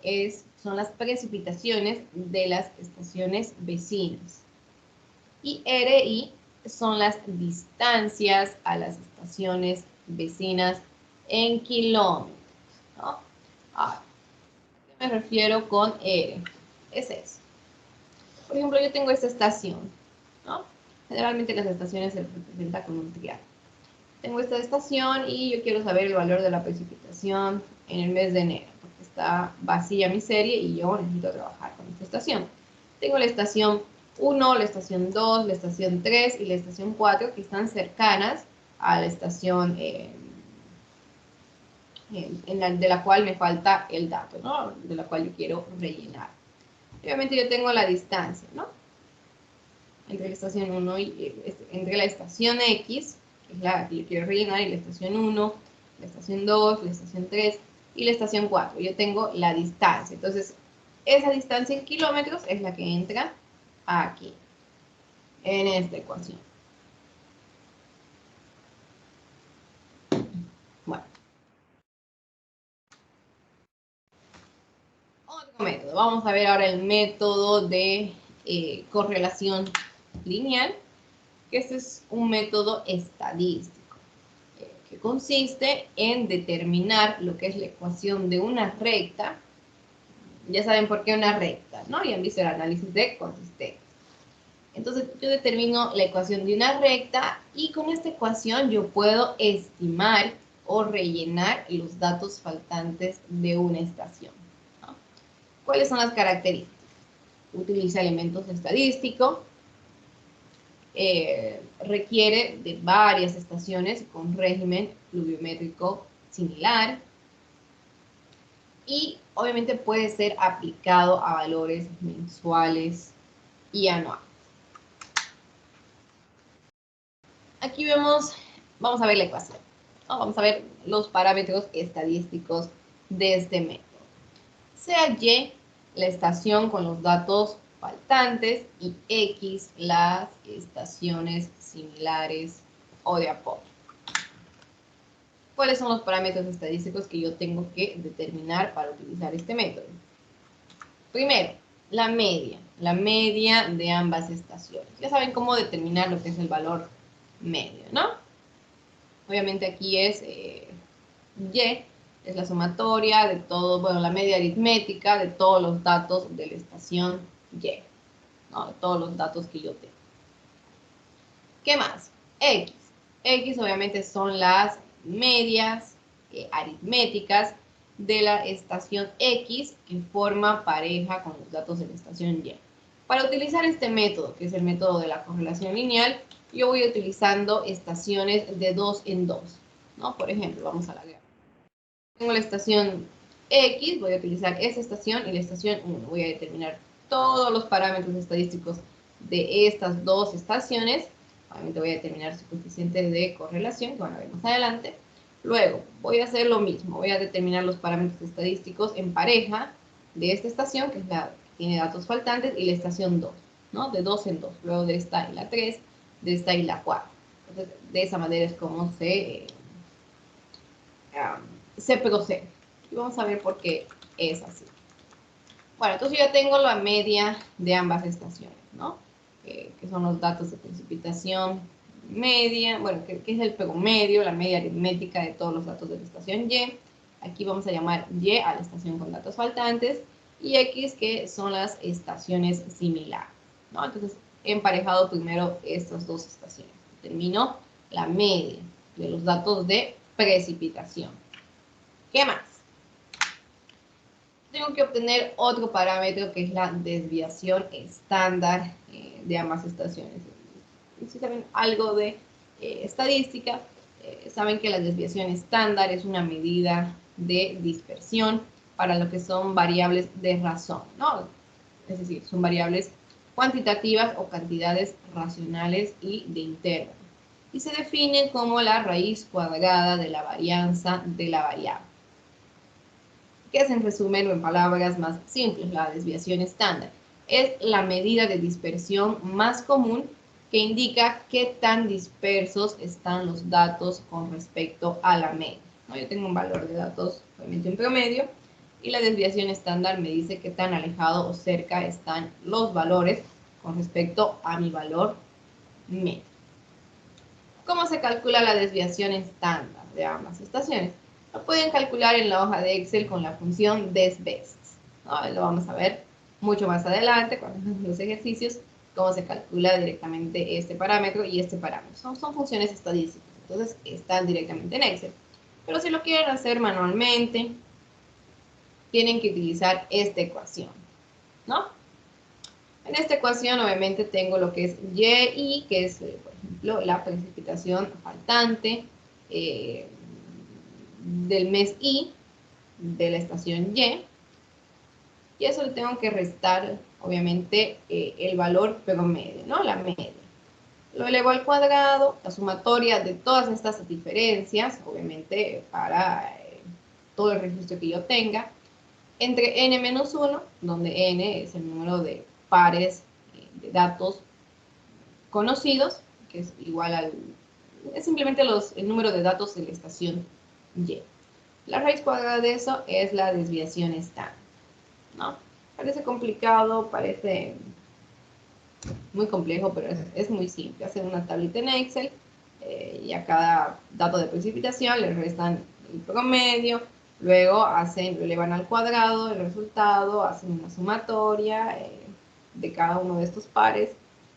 son las precipitaciones de las estaciones vecinas. Y Ri son las distancias a las estaciones vecinas en kilómetros, ¿no? ¿A qué me refiero con R? Es eso. Por ejemplo, yo tengo esta estación, ¿no? Generalmente las estaciones se representan con un triángulo. Tengo esta estación y yo quiero saber el valor de la precipitación en el mes de enero, porque está vacía mi serie y yo necesito trabajar con esta estación. Tengo la estación 1, la estación 2, la estación 3 y la estación 4 que están cercanas a la estación de la cual me falta el dato, ¿no? De la cual yo quiero rellenar. Obviamente yo tengo la distancia, ¿no? Entre la estación 1 y entre la estación X, que es la que yo quiero rellenar, y la estación 1, la estación 2, la estación 3 y la estación 4. Yo tengo la distancia. Entonces, esa distancia en kilómetros es la que entra aquí, en esta ecuación. Bueno. Otro método. Vamos a ver ahora el método de correlación lineal, que este es un método estadístico, que consiste en determinar lo que es la ecuación de una recta. Ya saben por qué una recta, ¿no? Y han visto el análisis de consistencia. Entonces, yo determino la ecuación de una recta y con esta ecuación yo puedo estimar o rellenar los datos faltantes de una estación, ¿no? ¿Cuáles son las características? Utiliza elementos estadísticos, requiere de varias estaciones con régimen pluviométrico similar y obviamente puede ser aplicado a valores mensuales y anuales. Aquí vemos, vamos a ver la ecuación, ¿no? Vamos a ver los parámetros estadísticos de este método. Sea Y la estación con los datos faltantes y X las estaciones similares o de apoyo. ¿Cuáles son los parámetros estadísticos que yo tengo que determinar para utilizar este método? Primero, la media de ambas estaciones. Ya saben cómo determinar lo que es el valor medio, ¿no? Obviamente aquí es Y, es la sumatoria de todo, bueno, la media aritmética de todos los datos de la estación Y, ¿no? De todos los datos que yo tengo. ¿Qué más? X. X obviamente son las medias aritméticas de la estación X que forma pareja con los datos de la estación Y. Para utilizar este método, que es el método de la correlación lineal, yo voy utilizando estaciones de 2 en 2, ¿no? Por ejemplo, vamos a la gráfica. Tengo la estación X, voy a utilizar esa estación y la estación 1. Voy a determinar todos los parámetros estadísticos de estas dos estaciones. Obviamente voy a determinar su coeficiente de correlación, que van a ver más adelante. Luego, voy a hacer lo mismo. Voy a determinar los parámetros estadísticos en pareja de esta estación, que es la que tiene datos faltantes, y la estación 2, ¿no? De 2 en 2. Luego de esta y la 3, de esta y la 4. Entonces, de esa manera es como se procede. Y vamos a ver por qué es así. Bueno, entonces yo ya tengo la media de ambas estaciones, ¿no? Que son los datos de precipitación media, bueno, que es el promedio, la media aritmética de todos los datos de la estación Y. Aquí vamos a llamar Y a la estación con datos faltantes y X, que son las estaciones similares, ¿no? Entonces, he emparejado primero estas dos estaciones. Determino la media de los datos de precipitación. ¿Qué más? Tengo que obtener otro parámetro que es la desviación estándar de ambas estaciones. Si saben algo de estadística, saben que la desviación estándar es una medida de dispersión para lo que son variables de razón, ¿no? Es decir, son variables cuantitativas o cantidades racionales y de intervalo. Y se define como la raíz cuadrada de la varianza de la variable. ¿Qué es en resumen o en palabras más simples? La desviación estándar es la medida de dispersión más común que indica qué tan dispersos están los datos con respecto a la media, ¿no? Yo tengo un valor de datos, obviamente un promedio, y la desviación estándar me dice qué tan alejado o cerca están los valores con respecto a mi valor medio. ¿Cómo se calcula la desviación estándar de ambas estaciones? Lo pueden calcular en la hoja de Excel con la función desbest, ¿no? Lo vamos a ver mucho más adelante con los ejercicios, cómo se calcula directamente este parámetro y este parámetro. Son funciones estadísticas, entonces están directamente en Excel. Pero si lo quieren hacer manualmente, tienen que utilizar esta ecuación, ¿no? En esta ecuación obviamente tengo lo que es Y, que es, por ejemplo, la precipitación faltante, del mes Y de la estación Y. Y eso le tengo que restar, obviamente, el valor promedio, ¿no? La media. Lo elevo al cuadrado, la sumatoria de todas estas diferencias, obviamente, para todo el registro que yo tenga, entre n menos 1, donde n es el número de pares de datos conocidos, que es igual al... es simplemente el número de datos de la estación Y. La raíz cuadrada de eso es la desviación estándar, ¿no? Parece complicado, parece muy complejo, pero es muy simple. Hacen una tablita en Excel y a cada dato de precipitación le restan el promedio, luego lo elevan al cuadrado, el resultado, hacen una sumatoria de cada uno de estos pares,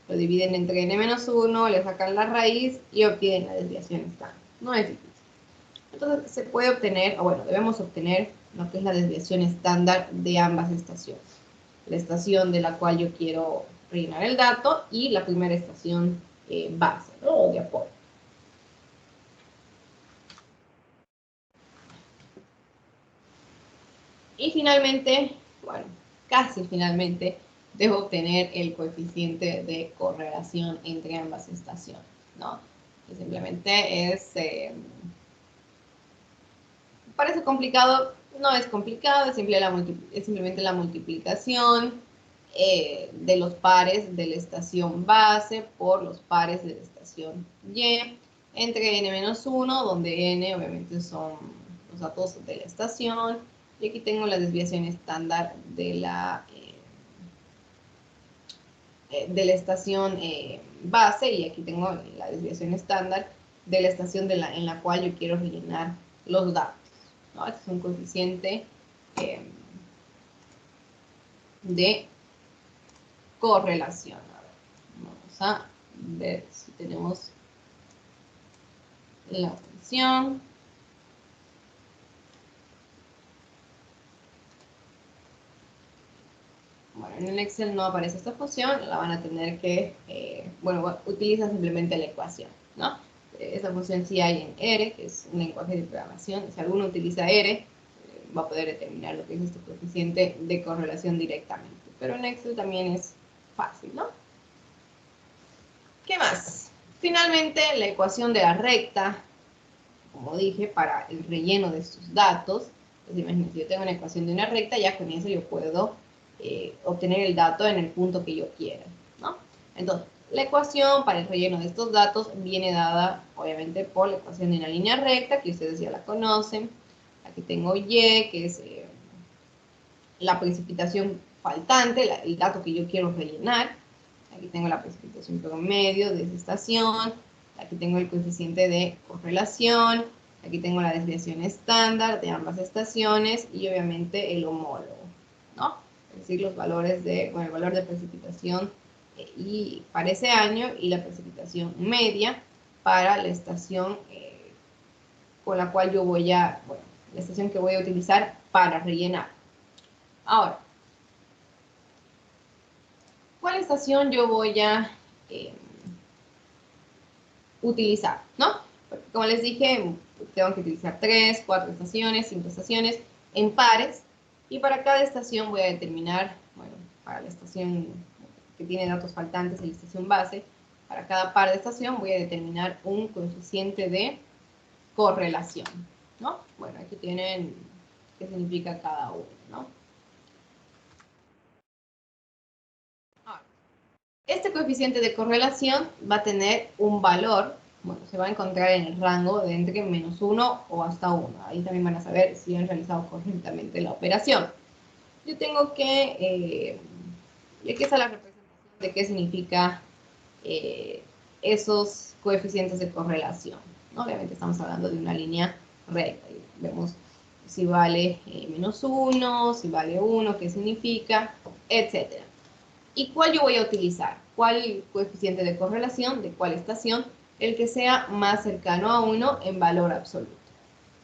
lo dividen entre n-1, le sacan la raíz y obtienen la desviación estándar. No es difícil. Entonces se puede obtener, o bueno, debemos obtener lo que es la desviación estándar de ambas estaciones. La estación de la cual yo quiero rellenar el dato y la primera estación base, ¿no? O de apoyo. Y finalmente, bueno, casi finalmente, debo obtener el coeficiente de correlación entre ambas estaciones, ¿no? Que simplemente parece complicado, no es complicado, es simplemente la multiplicación de los pares de la estación base por los pares de la estación Y entre n-1, donde n obviamente son los datos de la estación, y aquí tengo la desviación estándar de la estación base, y aquí tengo la desviación estándar de la estación en la cual yo quiero rellenar los datos, ¿no? Este es un coeficiente de correlación. A ver, vamos a ver si tenemos la función. Bueno, en el Excel no aparece esta función, la van a tener que, bueno, utiliza simplemente la ecuación, ¿no? Esa función sí hay en R, que es un lenguaje de programación. Si alguno utiliza R, va a poder determinar lo que es este coeficiente de correlación directamente. Pero en Excel también es fácil, ¿no? ¿Qué más? Finalmente, la ecuación de la recta, como dije, para el relleno de estos datos. Entonces, imagínense, yo tengo una ecuación de una recta, ya con eso yo puedo obtener el dato en el punto que yo quiera, ¿no? Entonces, la ecuación para el relleno de estos datos viene dada, obviamente, por la ecuación de una línea recta, que ustedes ya la conocen. Aquí tengo Y, que es la precipitación faltante, el dato que yo quiero rellenar. Aquí tengo la precipitación promedio de esa estación. Aquí tengo el coeficiente de correlación. Aquí tengo la desviación estándar de ambas estaciones y obviamente el homólogo, ¿no? Es decir, los valores el valor de precipitación y para ese año y la precipitación media para la estación con la cual yo la estación que voy a utilizar para rellenar. Ahora, ¿cuál estación yo voy a utilizar, ¿no? Porque como les dije, tengo que utilizar 3, 4 estaciones, 5 estaciones en pares, y para cada estación voy a determinar, bueno, para la estación que tiene datos faltantes, la estación base, para cada par de estación voy a determinar un coeficiente de correlación, ¿no? Bueno, aquí tienen qué significa cada uno, ¿no? Este coeficiente de correlación va a tener un valor, bueno, se va a encontrar en el rango de entre -1 o hasta 1. Ahí también van a saber si han realizado correctamente la operación. Yo tengo que, y aquí está la representación de qué significa esos coeficientes de correlación, ¿no? Obviamente estamos hablando de una línea recta. Vemos si vale -1, si vale 1, qué significa, etcétera. ¿Y cuál yo voy a utilizar? ¿Cuál coeficiente de correlación? ¿De cuál estación? El que sea más cercano a 1 en valor absoluto.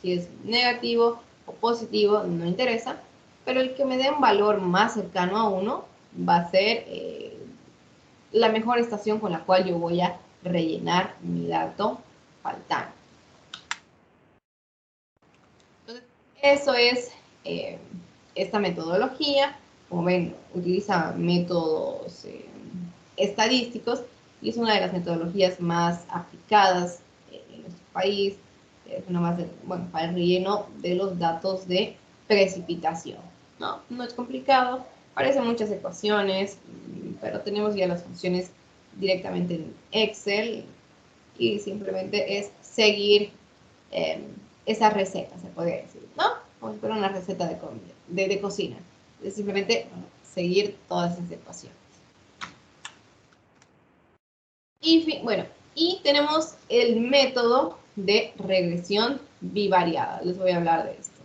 Si es negativo o positivo, no interesa, pero el que me dé un valor más cercano a 1 va a ser la mejor estación con la cual yo voy a rellenar mi dato faltante. Eso es esta metodología. Como ven, utiliza métodos estadísticos y es una de las metodologías más aplicadas en nuestro país. Es una más, bueno, para el relleno de los datos de precipitación. No, no es complicado, parecen muchas ecuaciones, pero tenemos ya las funciones directamente en Excel y simplemente es seguir esa receta, se podría decir, ¿no? Como si fuera una receta de comida, de cocina. Es simplemente seguir todas esas ecuaciones. Y bueno, y tenemos el método de regresión bivariada. Les voy a hablar de esto.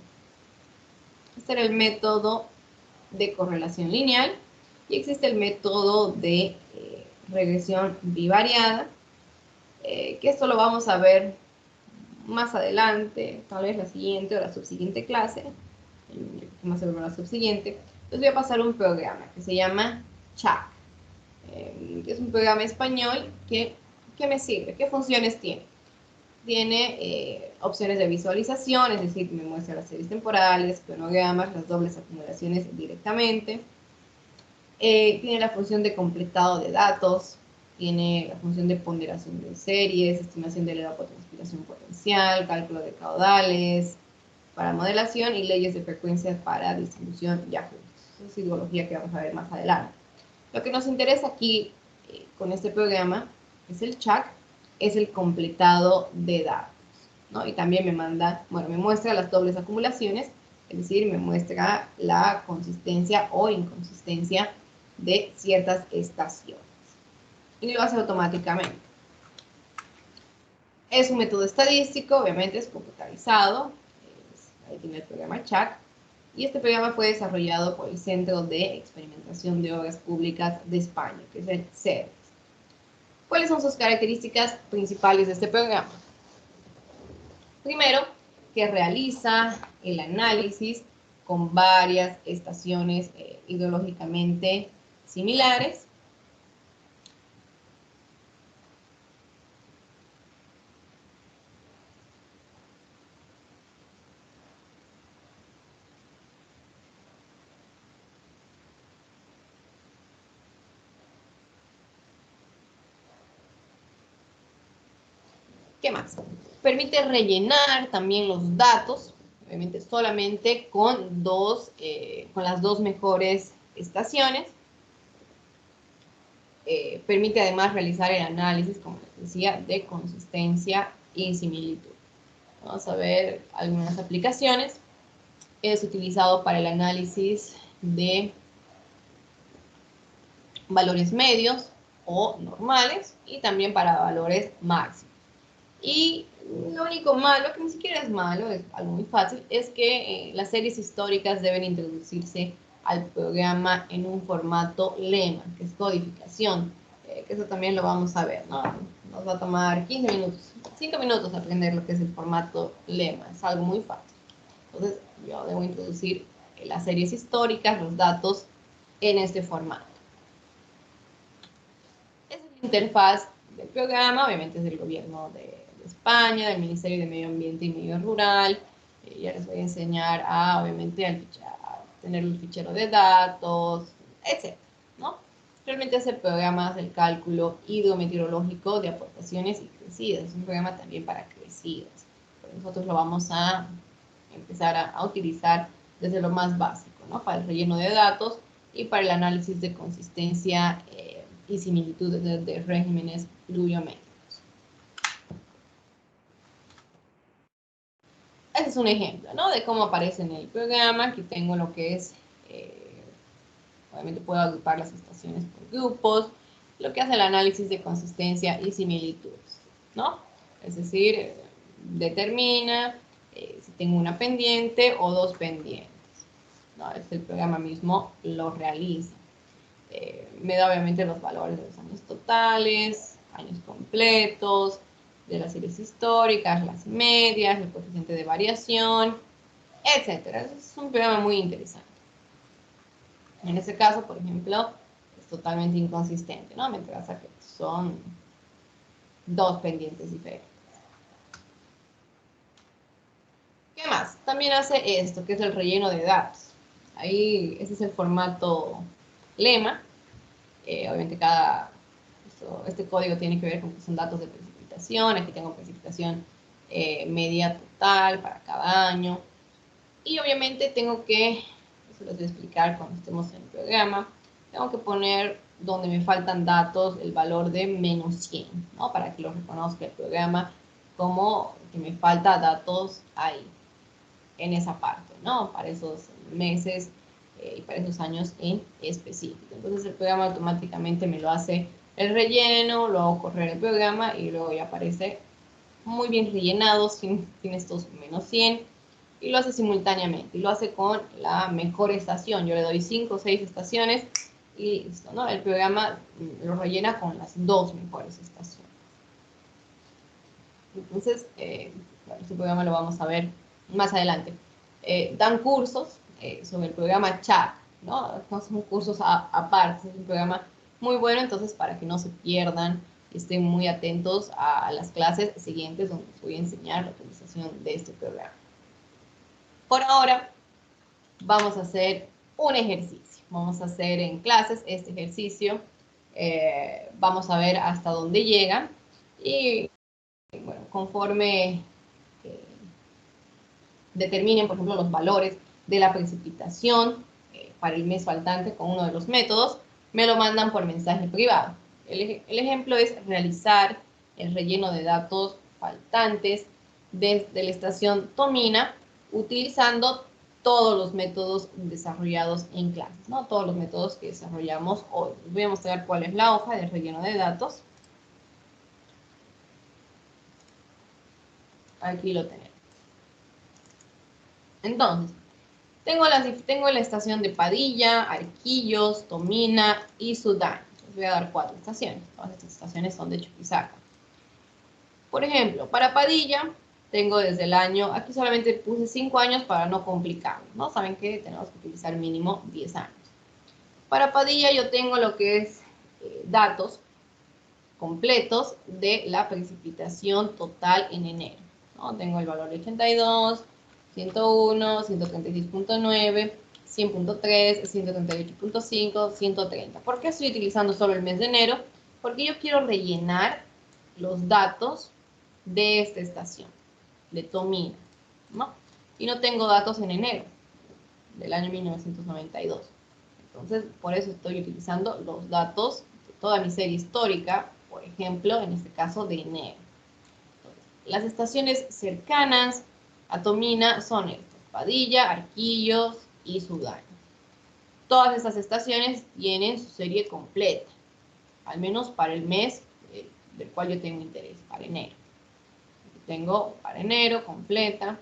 Este era el método de correlación lineal y existe el método de regresión bivariada, que esto lo vamos a ver más adelante, tal vez la siguiente o la subsiguiente clase, más seguro la subsiguiente. Les voy a pasar un programa que se llama Chat, que es un programa español que me sirve. ¿Qué funciones tiene? Tiene opciones de visualización, es decir, me muestra las series temporales, cronogramas, las dobles acumulaciones directamente. Tiene la función de completado de datos, tiene la función de ponderación de series, estimación de la evapotranspiración potencial, cálculo de caudales para modelación y leyes de frecuencia para distribución y ajustes. Esa es ideología que vamos a ver más adelante. Lo que nos interesa aquí con este programa es el CHAC, es el completado de datos, ¿no? Y también me muestra las dobles acumulaciones, es decir, me muestra la consistencia o inconsistencia de ciertas estaciones. Y lo hace automáticamente. Es un método estadístico, obviamente es computarizado. Ahí tiene el programa CHAC. Y este programa fue desarrollado por el Centro de Experimentación de Obras Públicas de España, que es el CERES. ¿Cuáles son sus características principales de este programa? Primero, que realiza el análisis con varias estaciones hidrológicamente similares. ¿Qué más? Permite rellenar también los datos, obviamente solamente con las dos mejores estaciones. Permite además realizar el análisis, como les decía, de consistencia y similitud. Vamos a ver algunas aplicaciones. Es utilizado para el análisis de valores medios o normales y también para valores máximos. Y lo único malo, que ni siquiera es malo, es algo muy fácil, es que las series históricas deben introducirse al programa en un formato lema, que es codificación, que eso también lo vamos a ver, ¿no? Nos va a tomar 15 minutos, 5 minutos aprender lo que es el formato lema, es algo muy fácil. Entonces, yo debo introducir las series históricas, los datos en este formato. Esa es la interfaz del programa, obviamente es del gobierno de España, del Ministerio de Medio Ambiente y Medio Rural. Ya les voy a enseñar obviamente, a tener el fichero de datos, etc., ¿no? Realmente hace programas del cálculo hidrometeorológico de aportaciones y crecidas. Es un programa también para crecidas. Pero nosotros lo vamos a empezar a utilizar desde lo más básico, ¿no? Para el relleno de datos y para el análisis de consistencia y similitud de regímenes pluviométricos. Ese es un ejemplo, ¿no? De cómo aparece en el programa. Aquí tengo lo que es, obviamente puedo agrupar las estaciones por grupos, lo que hace el análisis de consistencia y similitudes, ¿no? Es decir, determina si tengo una pendiente o dos pendientes, ¿no? El programa mismo lo realiza. Me da obviamente los valores de los años totales, años completos, de las series históricas, las medias, el coeficiente de variación, etcétera. Es un programa muy interesante. En este caso, por ejemplo, es totalmente inconsistente, ¿no? Me traza que son dos pendientes diferentes. ¿Qué ¿Qué más? También hace esto, que es el relleno de datos. Ahí, ese es el formato lema. Obviamente este código tiene que ver con que son datos de precipitación. Aquí tengo precipitación media total para cada año. Y obviamente tengo que, eso les voy a explicar cuando estemos en el programa, tengo que poner donde me faltan datos el valor de menos 100, ¿no? Para que lo reconozca el programa como que me falta datos ahí, en esa parte, ¿no? Para esos meses y para esos años en específico. Entonces el programa automáticamente me lo hace el relleno, lo hago correr el programa y luego ya aparece muy bien rellenado, sin estos menos 100, y lo hace simultáneamente, y lo hace con la mejor estación. Yo le doy 5 o 6 estaciones y listo, ¿no? El programa lo rellena con las 2 mejores estaciones. Entonces, bueno, este programa lo vamos a ver más adelante. Dan cursos sobre el programa Chat, ¿no? No son cursos aparte, es un programa muy bueno, entonces para que no se pierdan, estén muy atentos a las clases siguientes donde les voy a enseñar la utilización de este programa. Por ahora, vamos a hacer un ejercicio. Vamos a hacer en clases este ejercicio. Vamos a ver hasta dónde llega. Y bueno, conforme determinen, por ejemplo, los valores de la precipitación para el mes faltante con uno de los métodos, me lo mandan por mensaje privado. El ejemplo es realizar el relleno de datos faltantes desde la estación Tomina utilizando todos los métodos desarrollados en clases, ¿no? Todos los métodos que desarrollamos hoy. Les voy a mostrar cuál es la hoja de relleno de datos. Aquí lo tenemos. Entonces, tengo la estación de Padilla, Arquillos, Tomina y Sudán. Les voy a dar 4 estaciones. Todas estas estaciones son de Chuquisaca. Por ejemplo, para Padilla, tengo desde el año, aquí solamente puse 5 años para no complicarlo, ¿no? Saben que tenemos que utilizar mínimo 10 años. Para Padilla yo tengo lo que es datos completos de la precipitación total en enero, ¿no? Tengo el valor de 82, 101, 136.9, 100.3, 138.5, 130. ¿Por qué estoy utilizando solo el mes de enero? Porque yo quiero rellenar los datos de esta estación, de Tomina, ¿no? Y no tengo datos en enero del año 1992. Entonces, por eso estoy utilizando los datos de toda mi serie histórica, por ejemplo, en este caso de enero. Entonces, las estaciones cercanas a Tomina son estas: Padilla, Arquillos y Sudán. Todas estas estaciones tienen su serie completa, al menos para el mes del cual yo tengo interés, para enero. Tengo para enero completa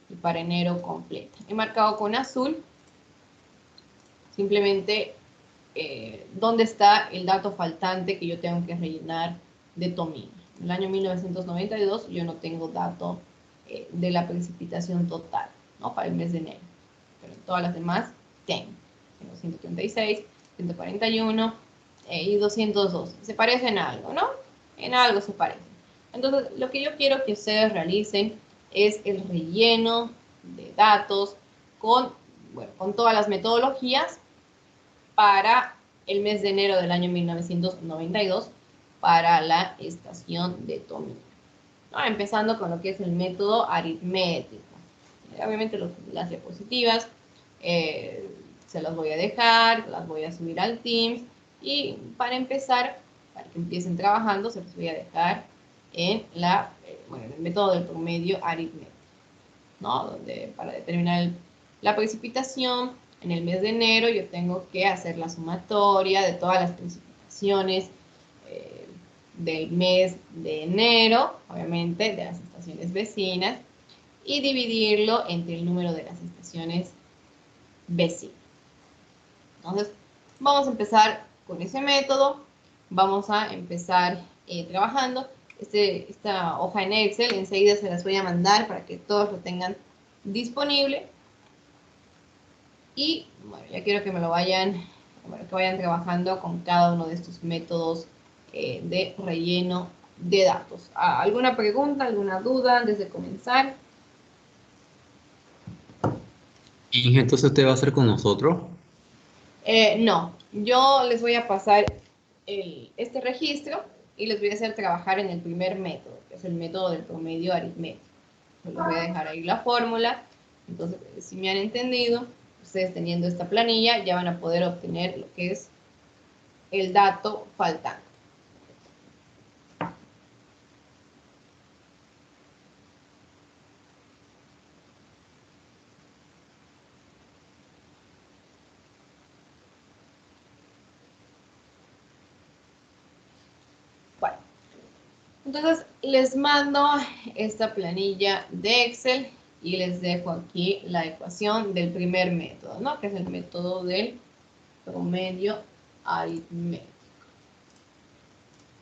y para enero completa. He marcado con azul simplemente dónde está el dato faltante que yo tengo que rellenar de Tomina. En el año 1992 yo no tengo dato de la precipitación total, ¿no? Para el mes de enero. Pero en todas las demás tengo. Tengo 136, 141 y 202. Se parecen en algo, ¿no? En algo se parecen. Entonces, lo que yo quiero que ustedes realicen es el relleno de datos con todas las metodologías para el mes de enero del año 1992 para la estación de Tomina. ¿No? Empezando con lo que es el método aritmético. Obviamente las diapositivas se las voy a dejar, las voy a subir al Teams y para empezar, para que empiecen trabajando, se los voy a dejar en el método del promedio aritmético, ¿no? Donde para determinar la precipitación en el mes de enero yo tengo que hacer la sumatoria de todas las precipitaciones del mes de enero, obviamente de las estaciones vecinas, y dividirlo entre el número de las estaciones vecinas. Entonces, vamos a empezar con ese método, vamos a empezar trabajando. Esta hoja en Excel enseguida se las voy a mandar para que todos lo tengan disponible. Y bueno, ya quiero que me lo vayan, que vayan trabajando con cada uno de estos métodos de relleno de datos. ¿Alguna pregunta, alguna duda antes de comenzar?
Y entonces usted va a hacer con nosotros.
No, yo les voy a pasar este registro y les voy a hacer trabajar en el primer método, que es el método del promedio aritmético. Les voy a dejar ahí la fórmula. Entonces, si me han entendido, ustedes teniendo esta planilla ya van a poder obtener lo que es el dato faltante. Bueno, entonces les mando esta planilla de Excel y les dejo aquí la ecuación del primer método, ¿no? Que es el método del promedio aritmético.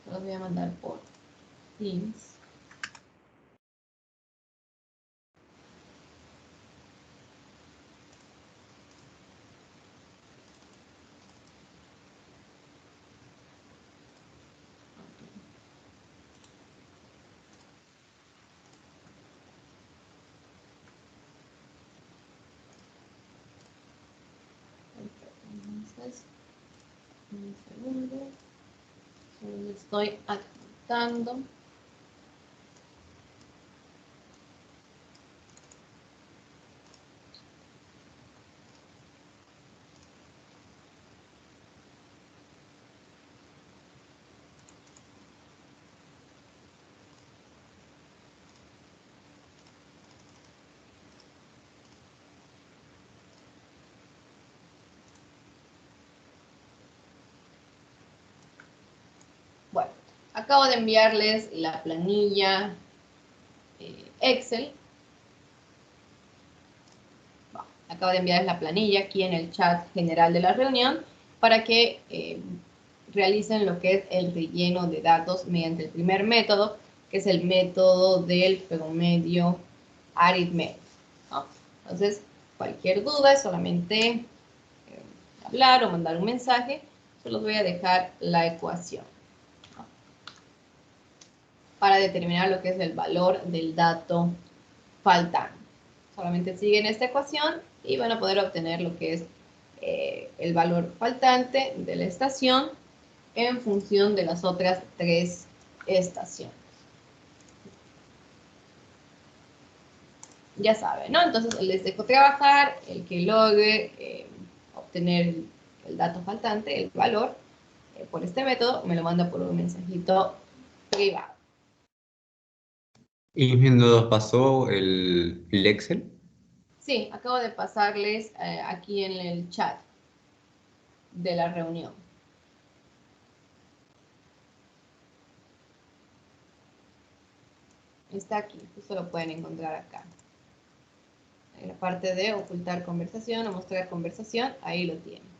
Los voy a mandar por Teams. Entonces, un segundo. Solo estoy adjuntando. Bueno, acabo de enviarles la planilla Excel. Bueno, acabo de enviarles la planilla aquí en el chat general de la reunión para que realicen lo que es el relleno de datos mediante el primer método, que es el método del promedio aritmético, ¿no? Entonces, cualquier duda es solamente hablar o mandar un mensaje. Solo voy a dejar la ecuación, ¿no? Para determinar lo que es el valor del dato faltante. Solamente siguen esta ecuación y van a poder obtener lo que es el valor faltante de la estación en función de las otras tres estaciones. Ya saben, ¿no? Entonces les dejo trabajar, el que logre obtener el dato faltante, el valor, por este método, me lo manda por un mensajito privado.
¿Y nos pasó el Excel?
Sí, acabo de pasarles aquí en el chat de la reunión. Está aquí, justo lo pueden encontrar acá. En la parte de ocultar conversación o mostrar conversación, ahí lo tienen.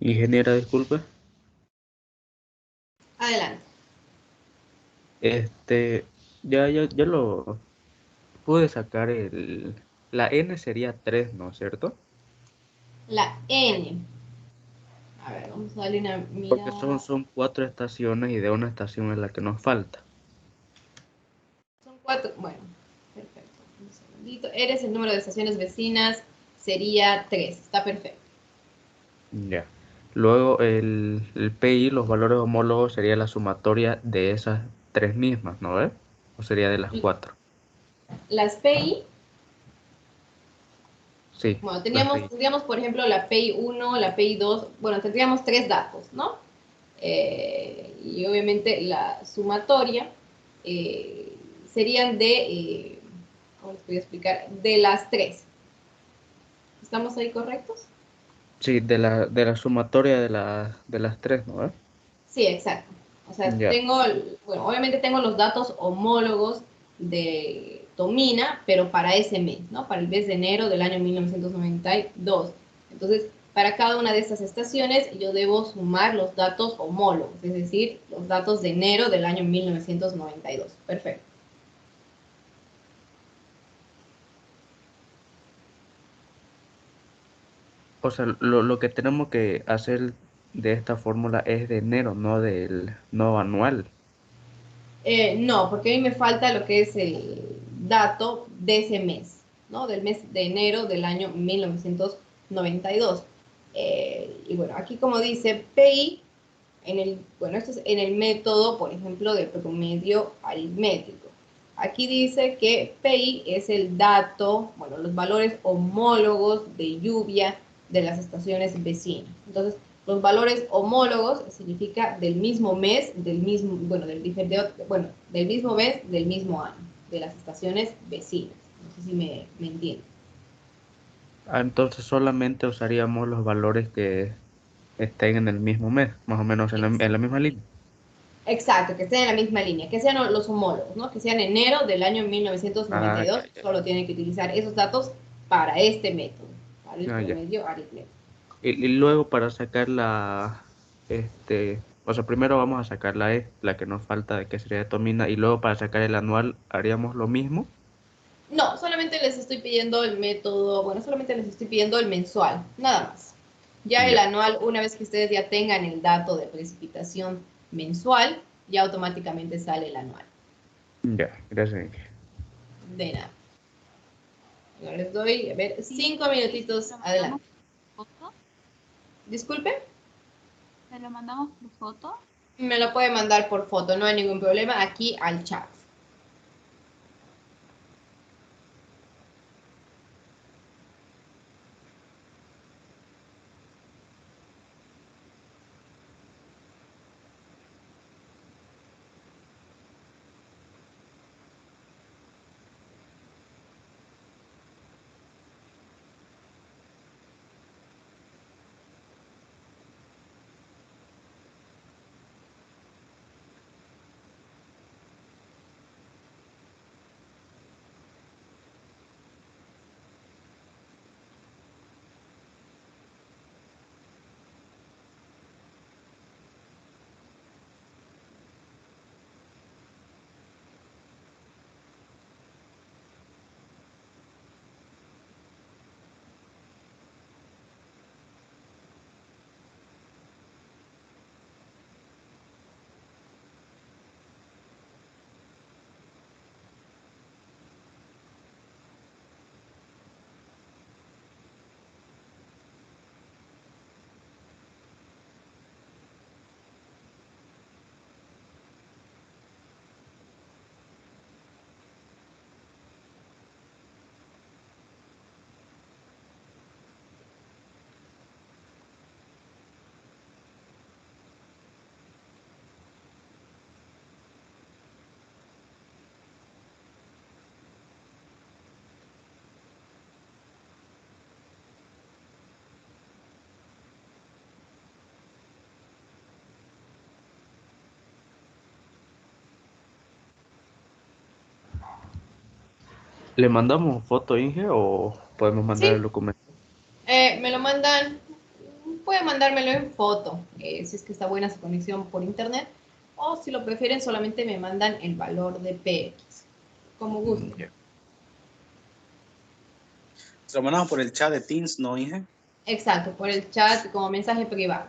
Ingeniera, disculpe.
Adelante.
Este, ya lo pude sacar la N sería 3, ¿no es cierto?
La N. A ver, vamos a darle una
Porque
mirada.
son 4 estaciones y de una estación es la que nos falta.
Son 4. Bueno, perfecto. Un segundito. Eres el número de estaciones vecinas. Sería 3. Está perfecto.
Ya. Luego el PI, los valores homólogos, sería la sumatoria de esas 3 mismas, ¿no ves? ¿O sería de las 4?
Las PI.
Sí,
Bueno,
las PI.
tendríamos, por ejemplo, la PI 1, la PI 2. Bueno, tendríamos 3 datos, ¿no? Y obviamente la sumatoria serían ¿cómo les voy a explicar? De las 3. ¿Estamos ahí correctos?
Sí, de la sumatoria de las 3, ¿no ves?
Sí, exacto. O sea,
Ya.
bueno, obviamente tengo los datos homólogos de Tomina, pero para ese mes, ¿no? Para el mes de enero del año 1992. Entonces, para cada una de estas estaciones, yo debo sumar los datos homólogos, es decir, los datos de enero del año 1992. Perfecto.
O sea, lo que tenemos que hacer de esta fórmula es de enero, no anual.
No, porque a mí me falta lo que es el dato de ese mes, ¿no? Del mes de enero del año 1992. Y bueno, aquí como dice PI, bueno, esto es en el método, por ejemplo, de promedio aritmético. Aquí dice que PI es el dato, bueno, los valores homólogos de lluvia de las estaciones vecinas. Entonces, los valores homólogos significa del mismo mes, del mismo, bueno, del mismo mes, del mismo año, de las estaciones vecinas. No sé si me entienden.
Ah, entonces solamente usaríamos los valores que estén en el mismo mes, más o menos en la misma línea.
Exacto, que estén en la misma línea, que sean los homólogos, ¿no? Que sean enero del año
Ah,
1992,
ya, ya.
solo tienen que utilizar esos datos para este método, para el
Ah, ya.
promedio aritmético.
Y luego para sacar o sea, primero vamos a sacar la E, la que nos falta, de que sería de Tomina, y luego para sacar el anual haríamos lo mismo.
No, solamente les estoy pidiendo el método, bueno, solamente les estoy pidiendo el mensual, nada más. Ya el
Ya,
anual, una vez que ustedes ya tengan el dato de precipitación mensual, ya automáticamente sale el anual.
ya, gracias.
De nada. Ahora les doy, a ver,
Sí,
5 minutitos
¿se lo mandamos
adelante.
por foto?
Disculpe,
¿Se lo mandamos por foto?
me lo puede mandar por foto, no hay ningún problema, aquí al chat.
¿Le mandamos foto, Inge, o podemos mandar el
Sí,
documento?
me lo mandan Pueden mandármelo en foto, si es que está buena su conexión por internet, o si lo prefieren solamente me mandan el valor de PX, como gusten.
Ya. Se lo mandamos por el chat de Teams, ¿no, Inge?
Exacto, por el chat como mensaje privado.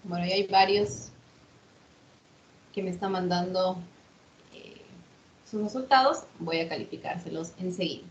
Bueno, y hay varios que me están mandando sus resultados. Voy a calificárselos enseguida.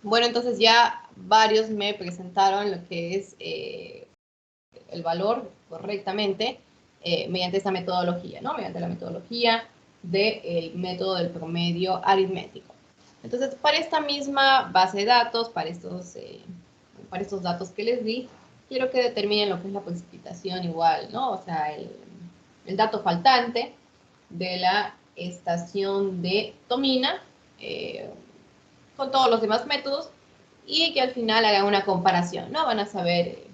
Bueno, entonces ya varios me presentaron lo que es el valor correctamente mediante esta metodología, ¿no? Mediante la metodología del método del promedio aritmético. Entonces, para esta misma base de datos, para estos datos que les di, quiero que determinen lo que es la precipitación igual, ¿no? O sea, el dato faltante de la estación de Tomina con todos los demás métodos y que al final hagan una comparación, ¿no? Van a saber,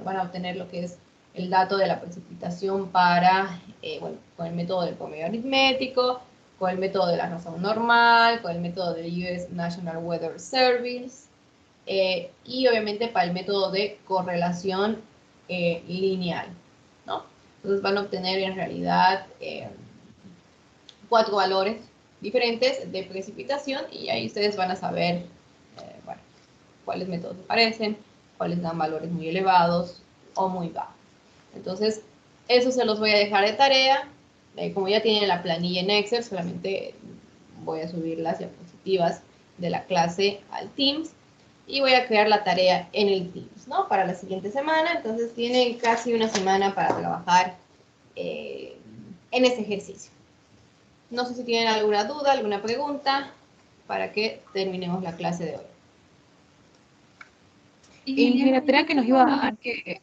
van a obtener lo que es el dato de la precipitación para, bueno, con el método del promedio aritmético, con el método de la razón normal, con el método del US National Weather Service y obviamente para el método de correlación lineal, ¿no? Entonces van a obtener en realidad 4 valores diferentes de precipitación y ahí ustedes van a saber, bueno, cuáles métodos aparecen, cuáles dan valores muy elevados o muy bajos. Entonces, eso se los voy a dejar de tarea. Como ya tienen la planilla en Excel, solamente voy a subir las diapositivas de la clase al Teams y voy a crear la tarea en el Teams, ¿no? Para la siguiente semana. Entonces, tienen casi una semana para trabajar en este ejercicio. No sé si tienen alguna duda, alguna pregunta para que terminemos la clase de hoy.
Y la tarea que nos iba a dar, que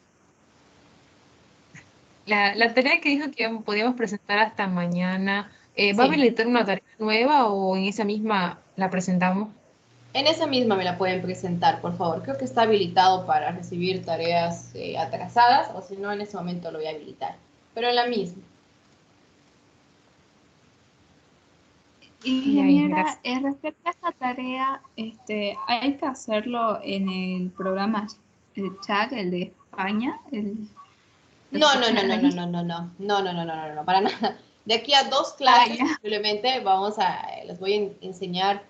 la tarea que dijo que podíamos presentar hasta mañana, ¿va a
Sí.
habilitar una tarea nueva o en esa misma la presentamos?
En esa misma me la pueden presentar, por favor. Creo que está habilitado para recibir tareas atrasadas, o si no, en ese momento lo voy a habilitar. Pero en la misma.
Ingeniera, respecto a esta tarea, hay que hacerlo en el programa chat, el de España.
No, para nada. De aquí a 2 clases, simplemente les voy a enseñar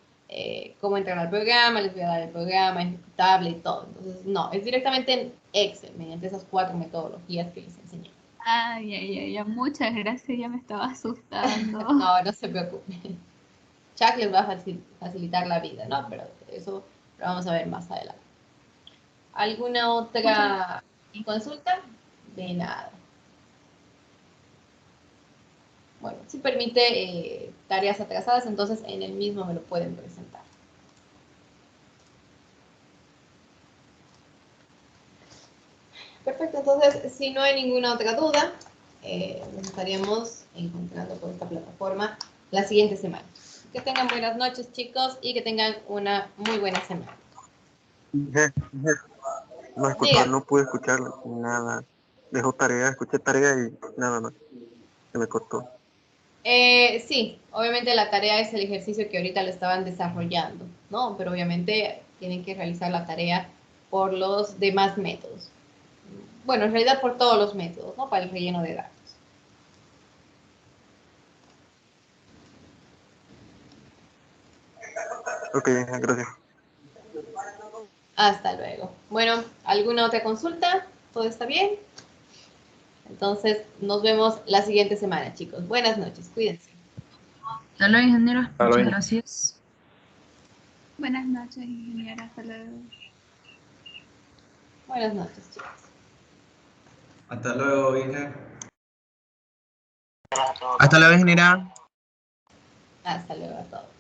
cómo entrar al programa, les voy a dar el programa ejecutable y todo. Entonces, no, es directamente en Excel, mediante esas 4 metodologías que les enseñé.
Ay, muchas gracias, ya me estaba asustando.
No se preocupen. Chuck les va a facilitar la vida, ¿no? Pero eso lo vamos a ver más adelante. ¿Alguna otra consulta? De nada. Bueno, si permite tareas atrasadas, entonces en el mismo me lo pueden presentar. Perfecto, entonces si no hay ninguna otra duda, nos estaríamos encontrando por esta plataforma la siguiente semana. Que tengan buenas noches, chicos, y que tengan una muy buena semana.
No pude escuchar nada. Dejó tarea, escuché tarea y nada más. Se me cortó.
Sí, obviamente la tarea es el ejercicio que ahorita lo estaban desarrollando, ¿no? Pero obviamente tienen que realizar la tarea por los demás métodos. Bueno, en realidad por todos los métodos, ¿no? Para el relleno de datos.
Ok, gracias.
Hasta luego. Bueno, ¿alguna otra consulta? ¿Todo está bien? Entonces, nos vemos la siguiente semana, chicos. Buenas noches, cuídense.
Hasta luego, ingeniera.
Hasta
Muchas
luego.
gracias.
Buenas noches, ingeniera, hasta luego.
Buenas noches, chicos.
Hasta luego, Virgen. Hasta luego, ingeniera.
Hasta luego a todos.